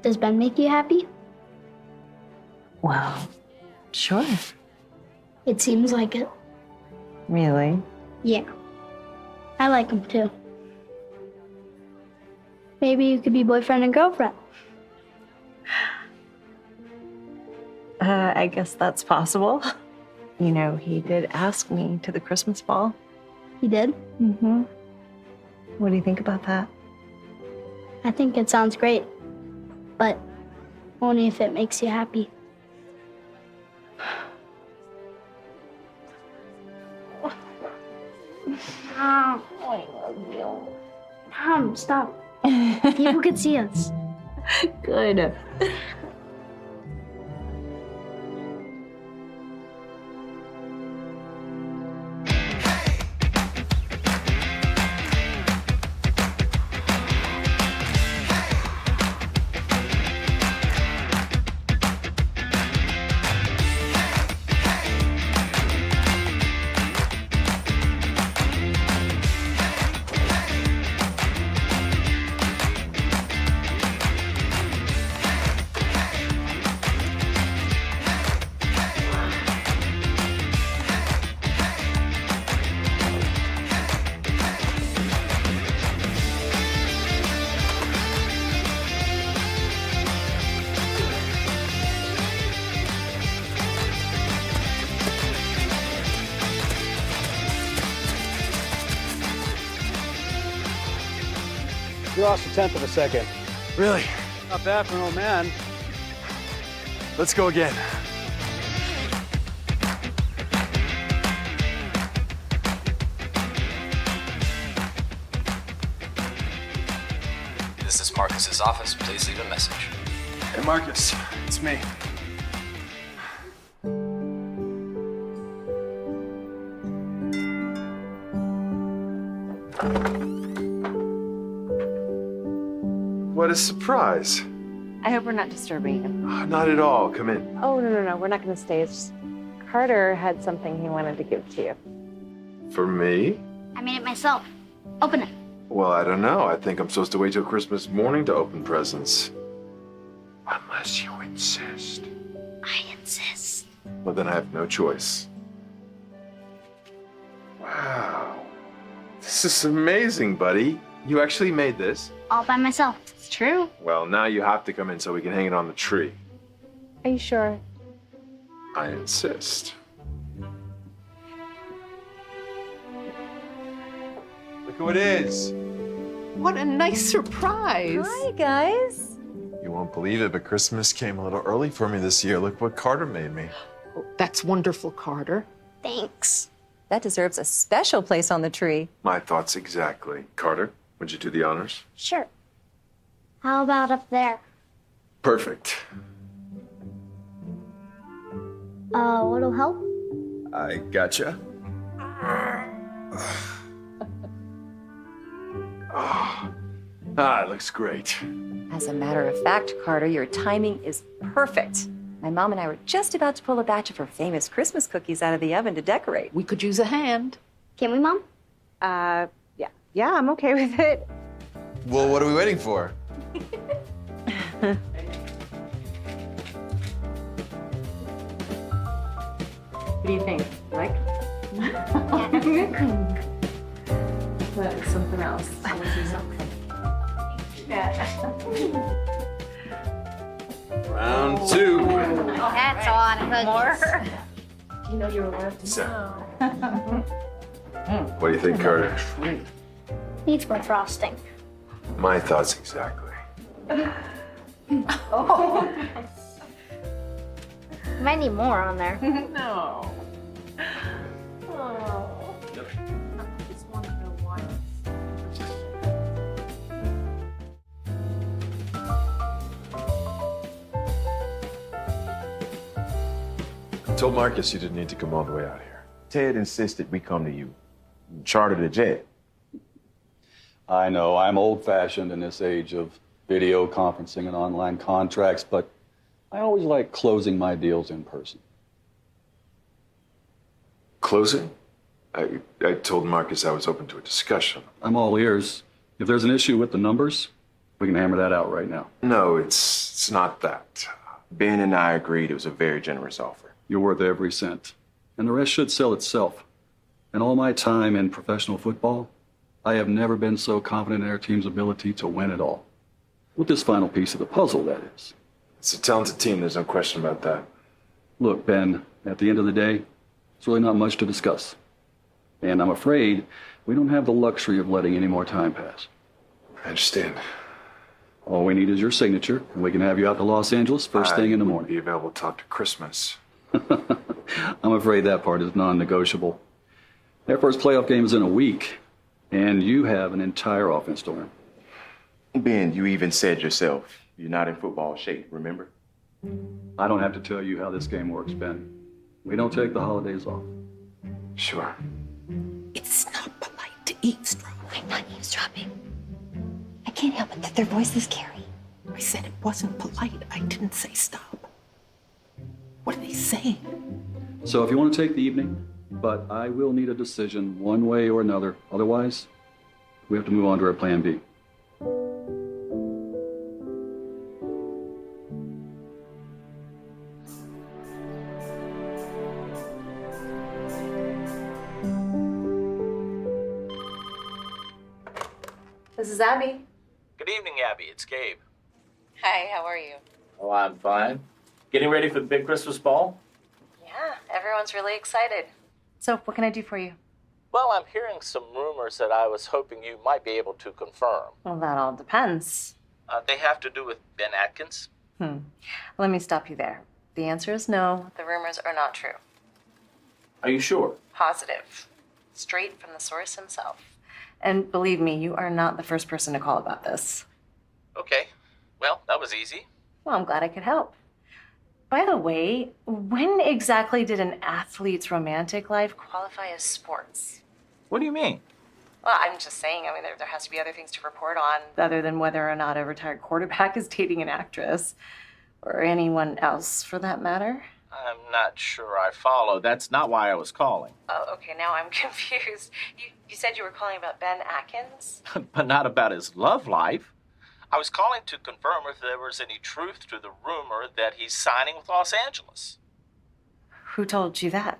Does Ben make you happy? Well, sure. It seems like it. Really? Yeah. I like him too. Maybe you could be boyfriend and girlfriend. I guess that's possible. You know, he did ask me to the Christmas ball. He did? Mm-hmm. What do you think about that? I think it sounds great. But only if it makes you happy. Mom, I love you. Mom, stop. People can see us. Good. You lost a tenth of a second. Really? Not bad for an old man. Let's go again. This is Marcus's office. Please leave a message. Hey, Marcus, it's me. What a surprise. I hope we're not disturbing you. Not at all. Come in. Oh, no. We're not going to stay. It's just Carter had something he wanted to give to you. For me? I made it myself. Open it. Well, I don't know. I think I'm supposed to wait till Christmas morning to open presents. Unless you insist. I insist. Well, then I have no choice. Wow. This is amazing, buddy. You actually made this? All by myself. It's true. Well, now you have to come in so we can hang it on the tree. Are you sure? I insist. Look who it is. What a nice surprise. Hi, guys. You won't believe it, but Christmas came a little early for me this year. Look what Carter made me. Oh, that's wonderful, Carter. Thanks. That deserves a special place on the tree. My thoughts exactly. Carter, would you do the honors? Sure. How about up there? Perfect. What'll help? I gotcha. It looks great. As a matter of fact, Carter, your timing is perfect. My mom and I were just about to pull a batch of her famous Christmas cookies out of the oven to decorate. We could use a hand. Can we, Mom? Yeah. Yeah, I'm okay with it. Well, what are we waiting for? What do you think? Like? That is something else. I want to see something. Round two. That's on more. You know you're allowed to know. What do you think, Carter? Needs more frosting. My thoughts exactly. Oh. Might need more on there. No. Oh. told Marcus you didn't need to come all the way out here. Ted insisted we come to you. Chartered a jet. I know I'm old-fashioned in this age of video conferencing and online contracts, but I always like closing my deals in person. Closing? I told Marcus I was open to a discussion. I'm all ears. If there's an issue with the numbers, we can hammer that out right now. No, it's not that. Ben and I agreed it was a very generous offer. You're worth every cent, and the rest should sell itself. In all my time in professional football, I have never been so confident in our team's ability to win it all. With this final piece of the puzzle, that is. It's a talented team, there's no question about that. Look, Ben, at the end of the day, it's really not much to discuss. And I'm afraid we don't have the luxury of letting any more time pass. I understand. All we need is your signature, and we can have you out to Los Angeles first thing in the morning. Be available to talk to Christmas. I'm afraid that part is non-negotiable. Their first playoff game is in a week, and you have an entire offense to learn. Ben, you even said yourself, you're not in football shape, remember? I don't have to tell you how this game works, Ben. We don't take the holidays off. Sure. It's not polite to eavesdrop. I'm not eavesdropping. I can't help it that their voices carry. I said it wasn't polite. I didn't say stop. What are they saying? So if you want to take the evening, but I will need a decision one way or another. Otherwise, we have to move on to our plan B. This is Abby. Good evening, Abby. It's Gabe. Hi, how are you? Oh, I'm fine. Getting ready for the big Christmas ball? Yeah, everyone's really excited. So, what can I do for you? Well, I'm hearing some rumors that I was hoping you might be able to confirm. Well, that all depends. They have to do with Ben Atkins. Let me stop you there. The answer is no. The rumors are not true. Are you sure? Positive. Straight from the source himself. And believe me, you are not the first person to call about this. Okay. Well, that was easy. Well, I'm glad I could help. By the way, when exactly did an athlete's romantic life qualify as sports? What do you mean? Well, I'm just saying, there has to be other things to report on other than whether or not a retired quarterback is dating an actress. Or anyone else, for that matter. I'm not sure I follow. That's not why I was calling. Oh, okay, now I'm confused. You said you were calling about Ben Atkins? But not about his love life. I was calling to confirm if there was any truth to the rumor that he's signing with Los Angeles. Who told you that?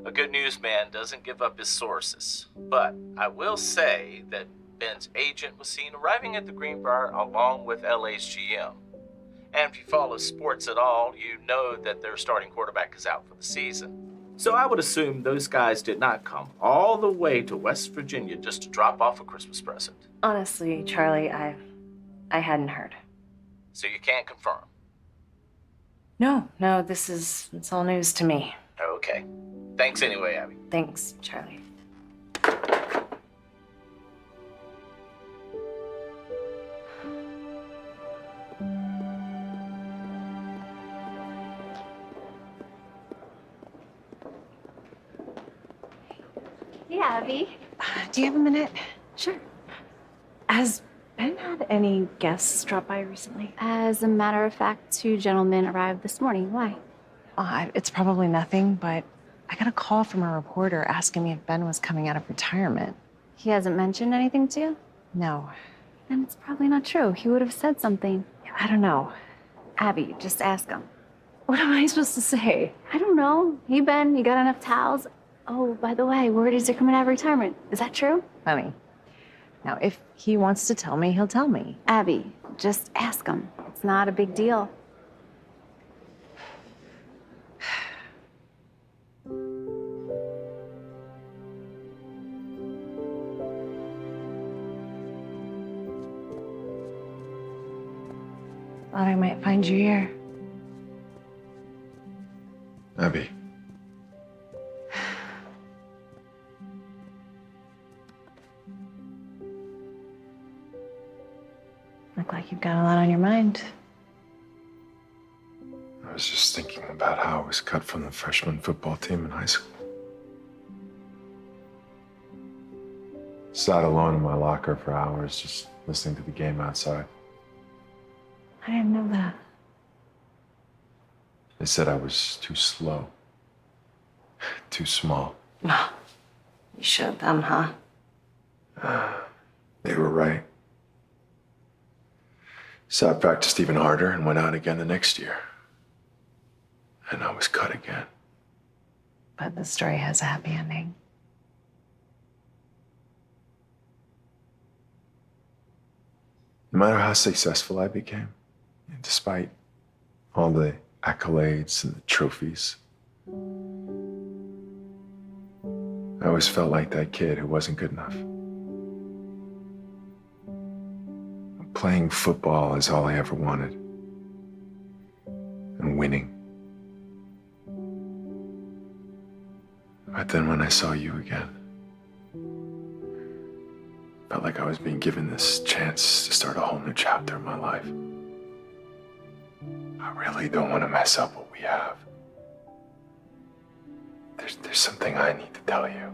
A good news man doesn't give up his sources. But I will say that Ben's agent was seen arriving at the Greenbrier along with LA's GM. And if you follow sports at all, you know that their starting quarterback is out for the season. So I would assume those guys did not come all the way to West Virginia just to drop off a Christmas present. Honestly, Charlie, I hadn't heard. So you can't confirm? No, it's all news to me. Okay. Thanks anyway, Abby. Thanks, Charlie. Yeah, Abby. Do you have a minute? Sure. Has Ben had any guests drop by recently? As a matter of fact, 2 gentlemen arrived this morning. Why? It's probably nothing, but I got a call from a reporter asking me if Ben was coming out of retirement. He hasn't mentioned anything to you? No. Then it's probably not true. He would have said something. I don't know. Abby, just ask him. What am I supposed to say? I don't know. Hey, Ben, you got enough towels? Oh, by the way, word is you're coming out of retirement. Is that true? Honey, now if he wants to tell me, he'll tell me. Abby, just ask him. It's not a big deal. Thought I might find you here. Abby. Look like you've got a lot on your mind. was just thinking about how I was cut from the freshman football team in high school. Sat alone in my locker for hours, just listening to the game outside. I didn't know that. They said I was too slow, too small. You showed them, huh? They were right. So I practiced even harder and went out again the next year. And I was cut again. But the story has a happy ending. No matter how successful I became, and despite all the accolades and the trophies, I always felt like that kid who wasn't good enough. Playing football is all I ever wanted. And winning. But then when I saw you again, felt like I was being given this chance to start a whole new chapter in my life. I really don't want to mess up what we have. There's something I need to tell you.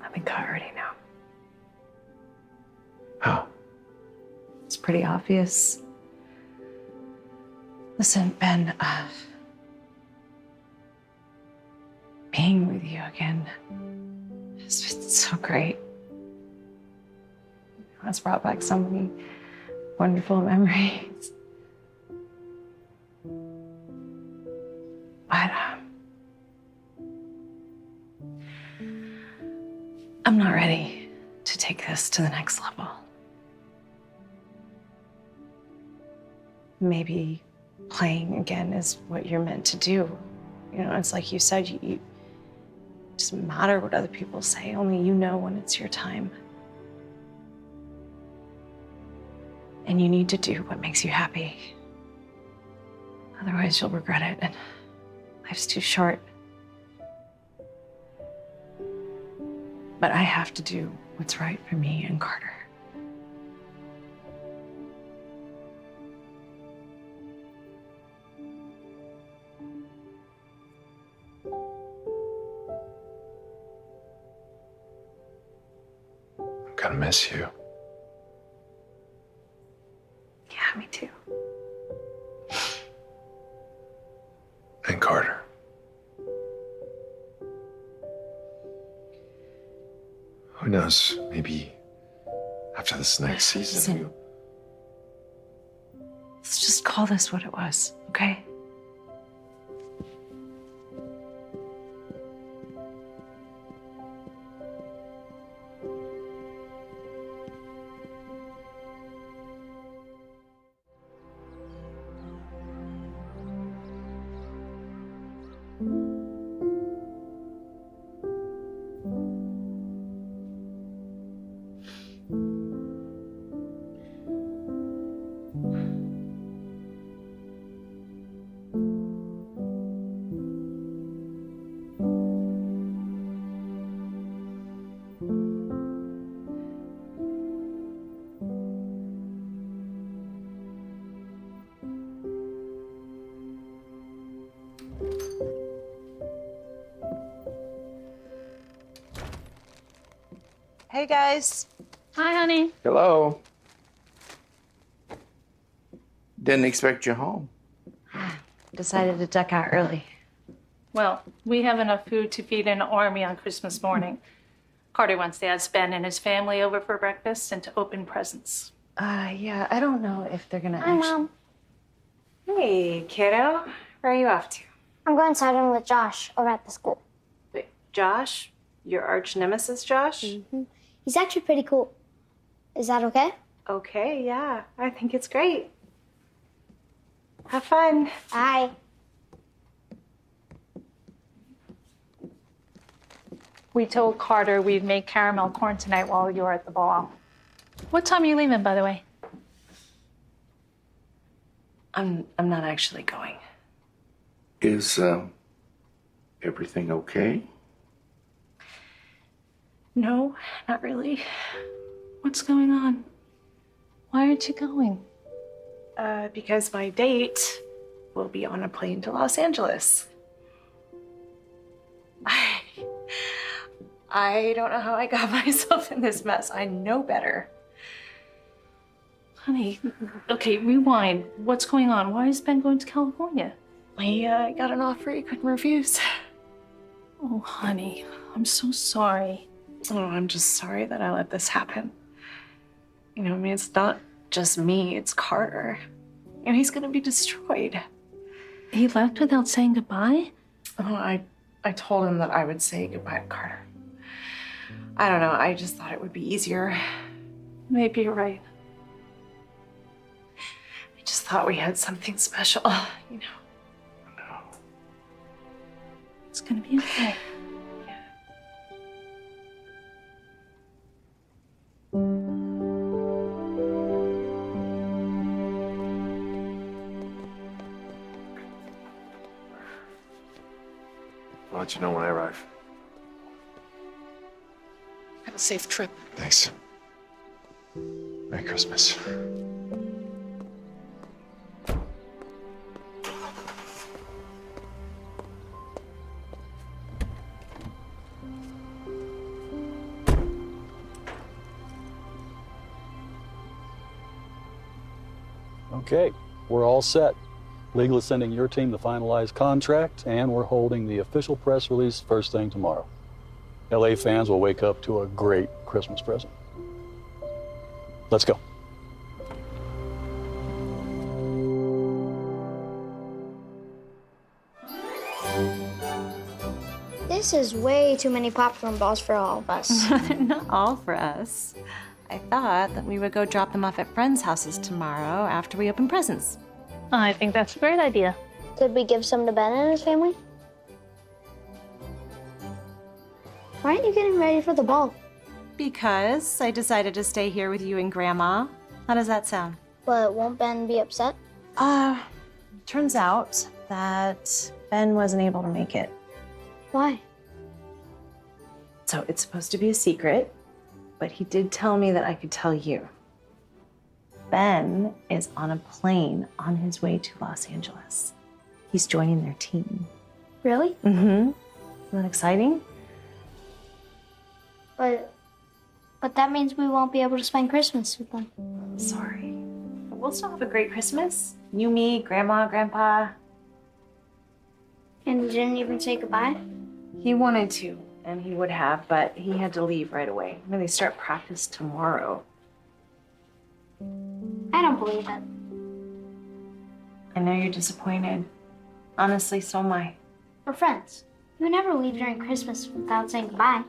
I think I already know. How? It's pretty obvious. Listen, Ben, being with you again has been so great. It's brought back so many wonderful memories. But I'm not ready to take this to the next level. Maybe playing again is what you're meant to do. You know, it's like you said, it doesn't matter what other people say, only you know when it's your time. And you need to do what makes you happy. Otherwise, you'll regret it, and life's too short. But I have to do what's right for me and Carter. I'm gonna miss you. Yeah, me too. And Carter. Who knows? Maybe after this next season, Listen, let's just call this what it was, okay? Hey, guys. Hi, honey. Hello. Didn't expect you home. Decided to duck out early. Well, we have enough food to feed an army on Christmas morning. Carter wants to ask Ben and his family over for breakfast and to open presents. Yeah, I don't know if they're gonna Hi, Mom. Hey, kiddo. Where are you off to? I'm going siding with Josh over at the school. Wait, Josh? Your arch nemesis, Josh? Mm-hmm. He's actually pretty cool. Is that okay? Okay, yeah. I think it's great. Have fun. Bye. We told Carter we'd make caramel corn tonight while you were at the ball. What time are you leaving, by the way? I'm not actually going. Is everything okay? No, not really. What's going on? Why aren't you going? Because my date we'll be on a plane to Los Angeles. I don't know how I got myself in this mess. I know better. Honey, okay, rewind. What's going on? Why is Ben going to California? We got an offer he couldn't refuse. Oh, honey, I'm so sorry. Oh, I'm just sorry that I let this happen. You know, I mean, it's not just me, it's Carter. And he's gonna be destroyed. He left without saying goodbye? Oh, I told him that I would say goodbye to Carter. I don't know, I just thought it would be easier. Maybe you're right. I just thought we had something special, you know. It's gonna be okay. I'll let you know when I arrive. Have a safe trip. Thanks. Merry Christmas. Okay, we're all set. Legal is sending your team the finalized contract, and we're holding the official press release first thing tomorrow. LA fans will wake up to a great Christmas present. Let's go. This is way too many popcorn balls for all of us. Not all for us. I thought that we would go drop them off at friends' houses tomorrow after we open presents. I think that's a great idea. Could we give some to Ben and his family? Why aren't you getting ready for the ball? Because I decided to stay here with you and Grandma. How does that sound? But won't Ben be upset? Turns out that Ben wasn't able to make it. Why? So it's supposed to be a secret, but he did tell me that I could tell you. Ben is on a plane on his way to Los Angeles. He's joining their team. Really? Mm-hmm. Isn't that exciting? But that means we won't be able to spend Christmas with them. Sorry. But we'll still have a great Christmas. You, me, Grandma, Grandpa. And you didn't even say goodbye? He wanted to, and he would have, but he had to leave right away. I mean, they start practice tomorrow. I don't believe it. I know you're disappointed. Honestly, so am I. We're friends. You would never leave during Christmas without saying goodbye.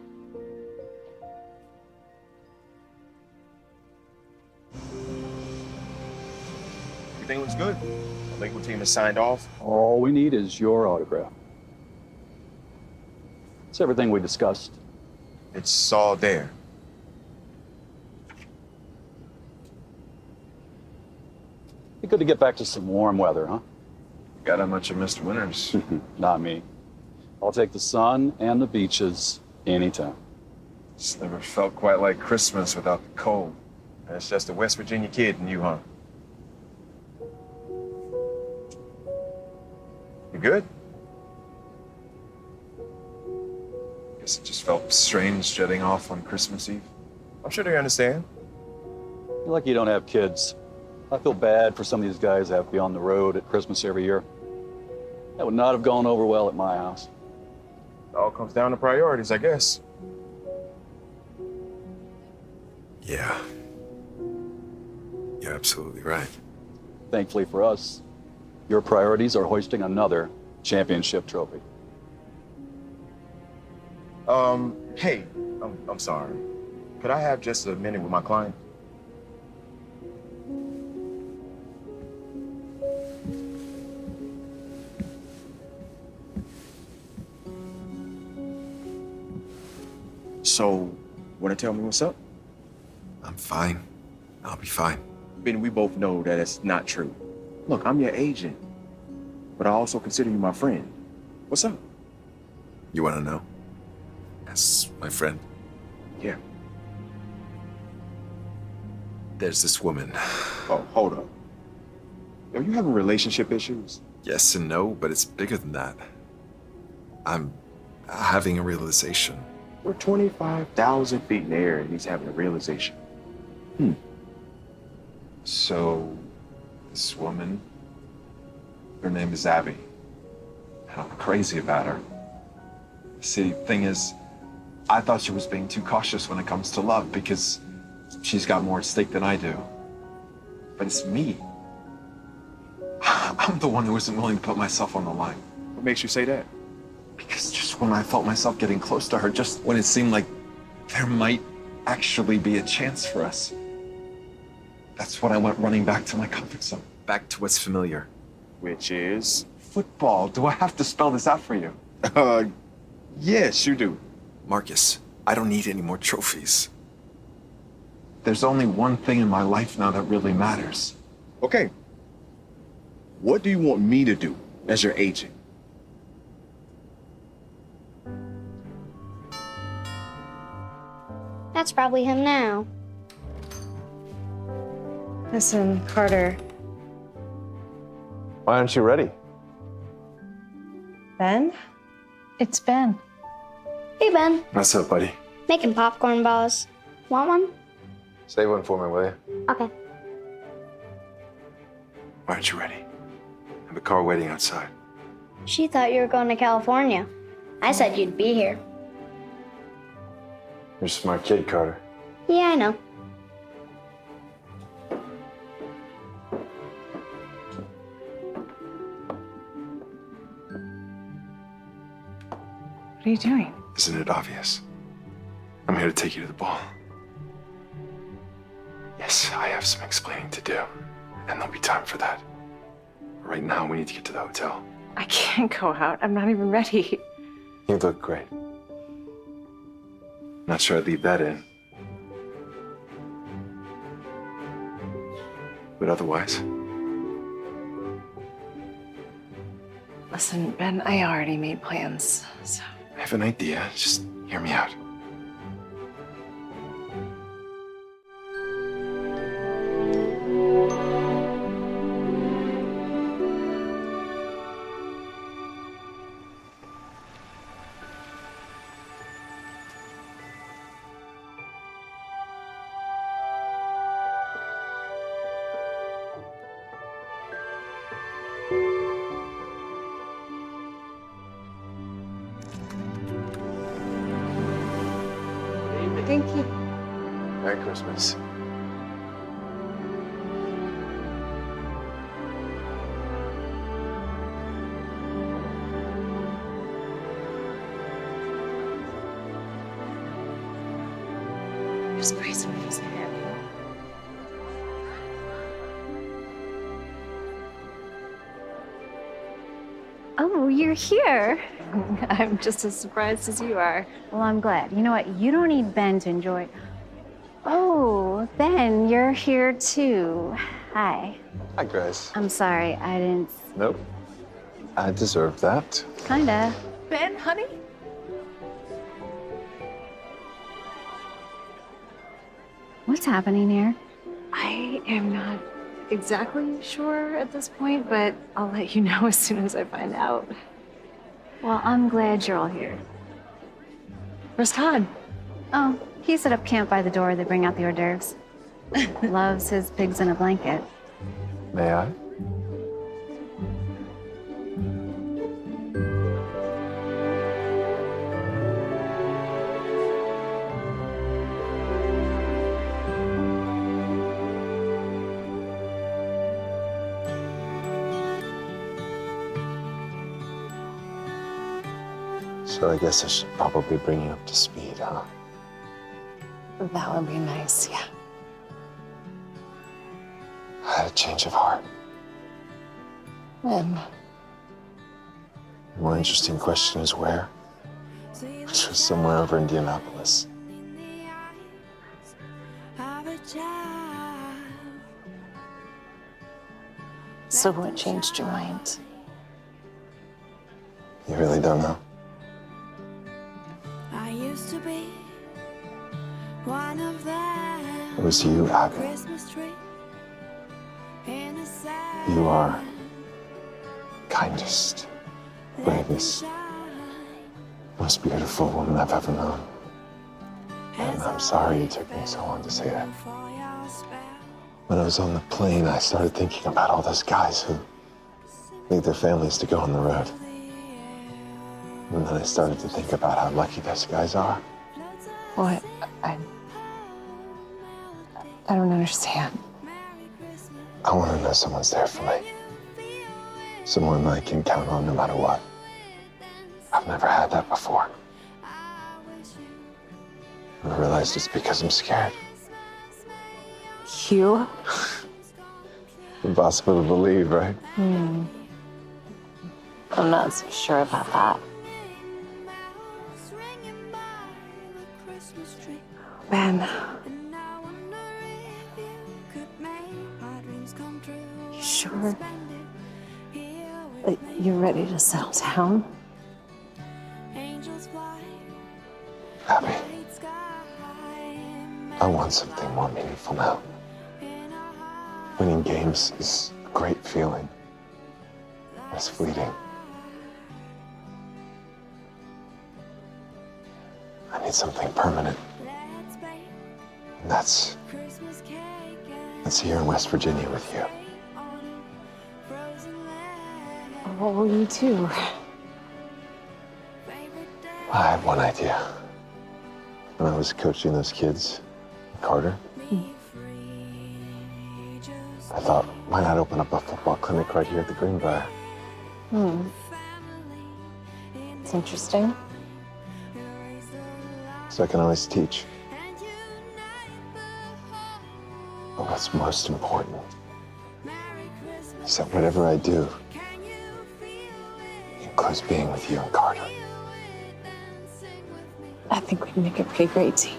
Everything looks good. The legal team has signed off. All we need is your autograph. It's everything we discussed. It's all there. Be good to get back to some warm weather, huh? Got that much of Mr. Winters? Not me. I'll take the sun and the beaches anytime. It's never felt quite like Christmas without the cold. That's just a West Virginia kid in you, huh? You good? Guess it just felt strange jetting off on Christmas Eve. I'm sure they understand. You're lucky you don't have kids. I feel bad for some of these guys that have to be on the road at Christmas every year. That would not have gone over well at my house. It all comes down to priorities, I guess. Yeah. You're absolutely right. Thankfully for us, your priorities are hoisting another championship trophy. Hey, I'm sorry. Could I have just a minute with my client? So, wanna tell me what's up? I'm fine. I'll be fine. Ben, we both know that it's not true. Look, I'm your agent, but I also consider you my friend. What's up? You want to know? As my friend? Yeah. There's this woman. Oh, hold up. Are you having relationship issues? Yes and no, but it's bigger than that. I'm having a realization. We're 25,000 feet in the air and he's having a realization. So, this woman, her name is Abby. And I'm crazy about her. See, thing is, I thought she was being too cautious when it comes to love because she's got more at stake than I do. But it's me. I'm the one who isn't willing to put myself on the line. What makes you say that? Because just when I felt myself getting close to her, just when it seemed like there might actually be a chance for us, that's when I went running back to my comfort zone. Back to what's familiar. Which is? Football. Do I have to spell this out for you? Yes, you do. Marcus, I don't need any more trophies. There's only one thing in my life now that really matters. Okay. What do you want me to do as your agent? That's probably him now. Listen, Carter. Why aren't you ready? Ben? It's Ben. Hey, Ben. What's up, buddy? Making popcorn balls. Want one? Save one for me, will you? Okay. Why aren't you ready? I have a car waiting outside. She thought you were going to California. I said you'd be here. You're a smart kid, Carter. Yeah, I know. What are you doing? Isn't it obvious? I'm here to take you to the ball. Yes, I have some explaining to do, and there'll be time for that. Right now, we need to get to the hotel. I can't go out. I'm not even ready. You look great. Not sure I'd leave that in. But otherwise, Listen, Ben, I already made plans, so. I have an idea. Just hear me out. Thank you. Merry Christmas. There's crazy music. Oh, you're here. I'm just as surprised as you are. Well, I'm glad. You know what? You don't need Ben to enjoy. Oh, Ben, you're here too. Hi. Hi, Grace. I'm sorry, I didn't. Nope. I deserve that. Kinda. Ben, honey? What's happening here? I am not exactly sure at this point, but I'll let you know as soon as I find out. Well, I'm glad you're all here. Where's Todd? Oh, he set up camp by the door. They bring out the hors d'oeuvres. Loves his pigs in a blanket. May I? So I guess I should probably bring you up to speed, huh? That would be nice, yeah. I had a change of heart. When? The more interesting question is where? Which was somewhere over Indianapolis. So what changed your mind? You really don't know? It was you, Abby. You are kindest, bravest, most beautiful woman I've ever known. And I'm sorry it took me so long to say that. When I was on the plane, I started thinking about all those guys who leave their families to go on the road. And then I started to think about how lucky those guys are. What? I don't understand. I want to know someone's there for me. Someone I can count on no matter what. I've never had that before. I realized it's because I'm scared. You? Impossible to believe, right? I'm not so sure about that. Ben. You sure that you're ready to settle down? Abby, I want something more meaningful now. Winning games is a great feeling. It's fleeting. I need something permanent. And that's here in West Virginia with you. Oh, you too. I had one idea. When I was coaching those kids, Carter, I thought, why not open up a football clinic right here at the Greenbrier? It's interesting. So I can always teach. But what's most important is that whatever I do includes being with you and Carter. I think we'd make a pretty great team.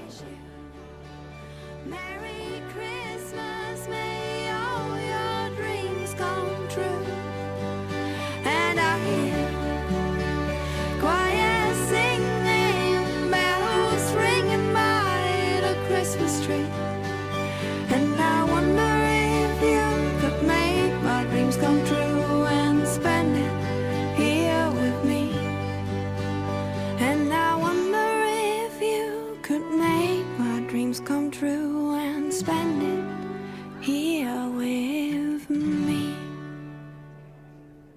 Come true and spend it here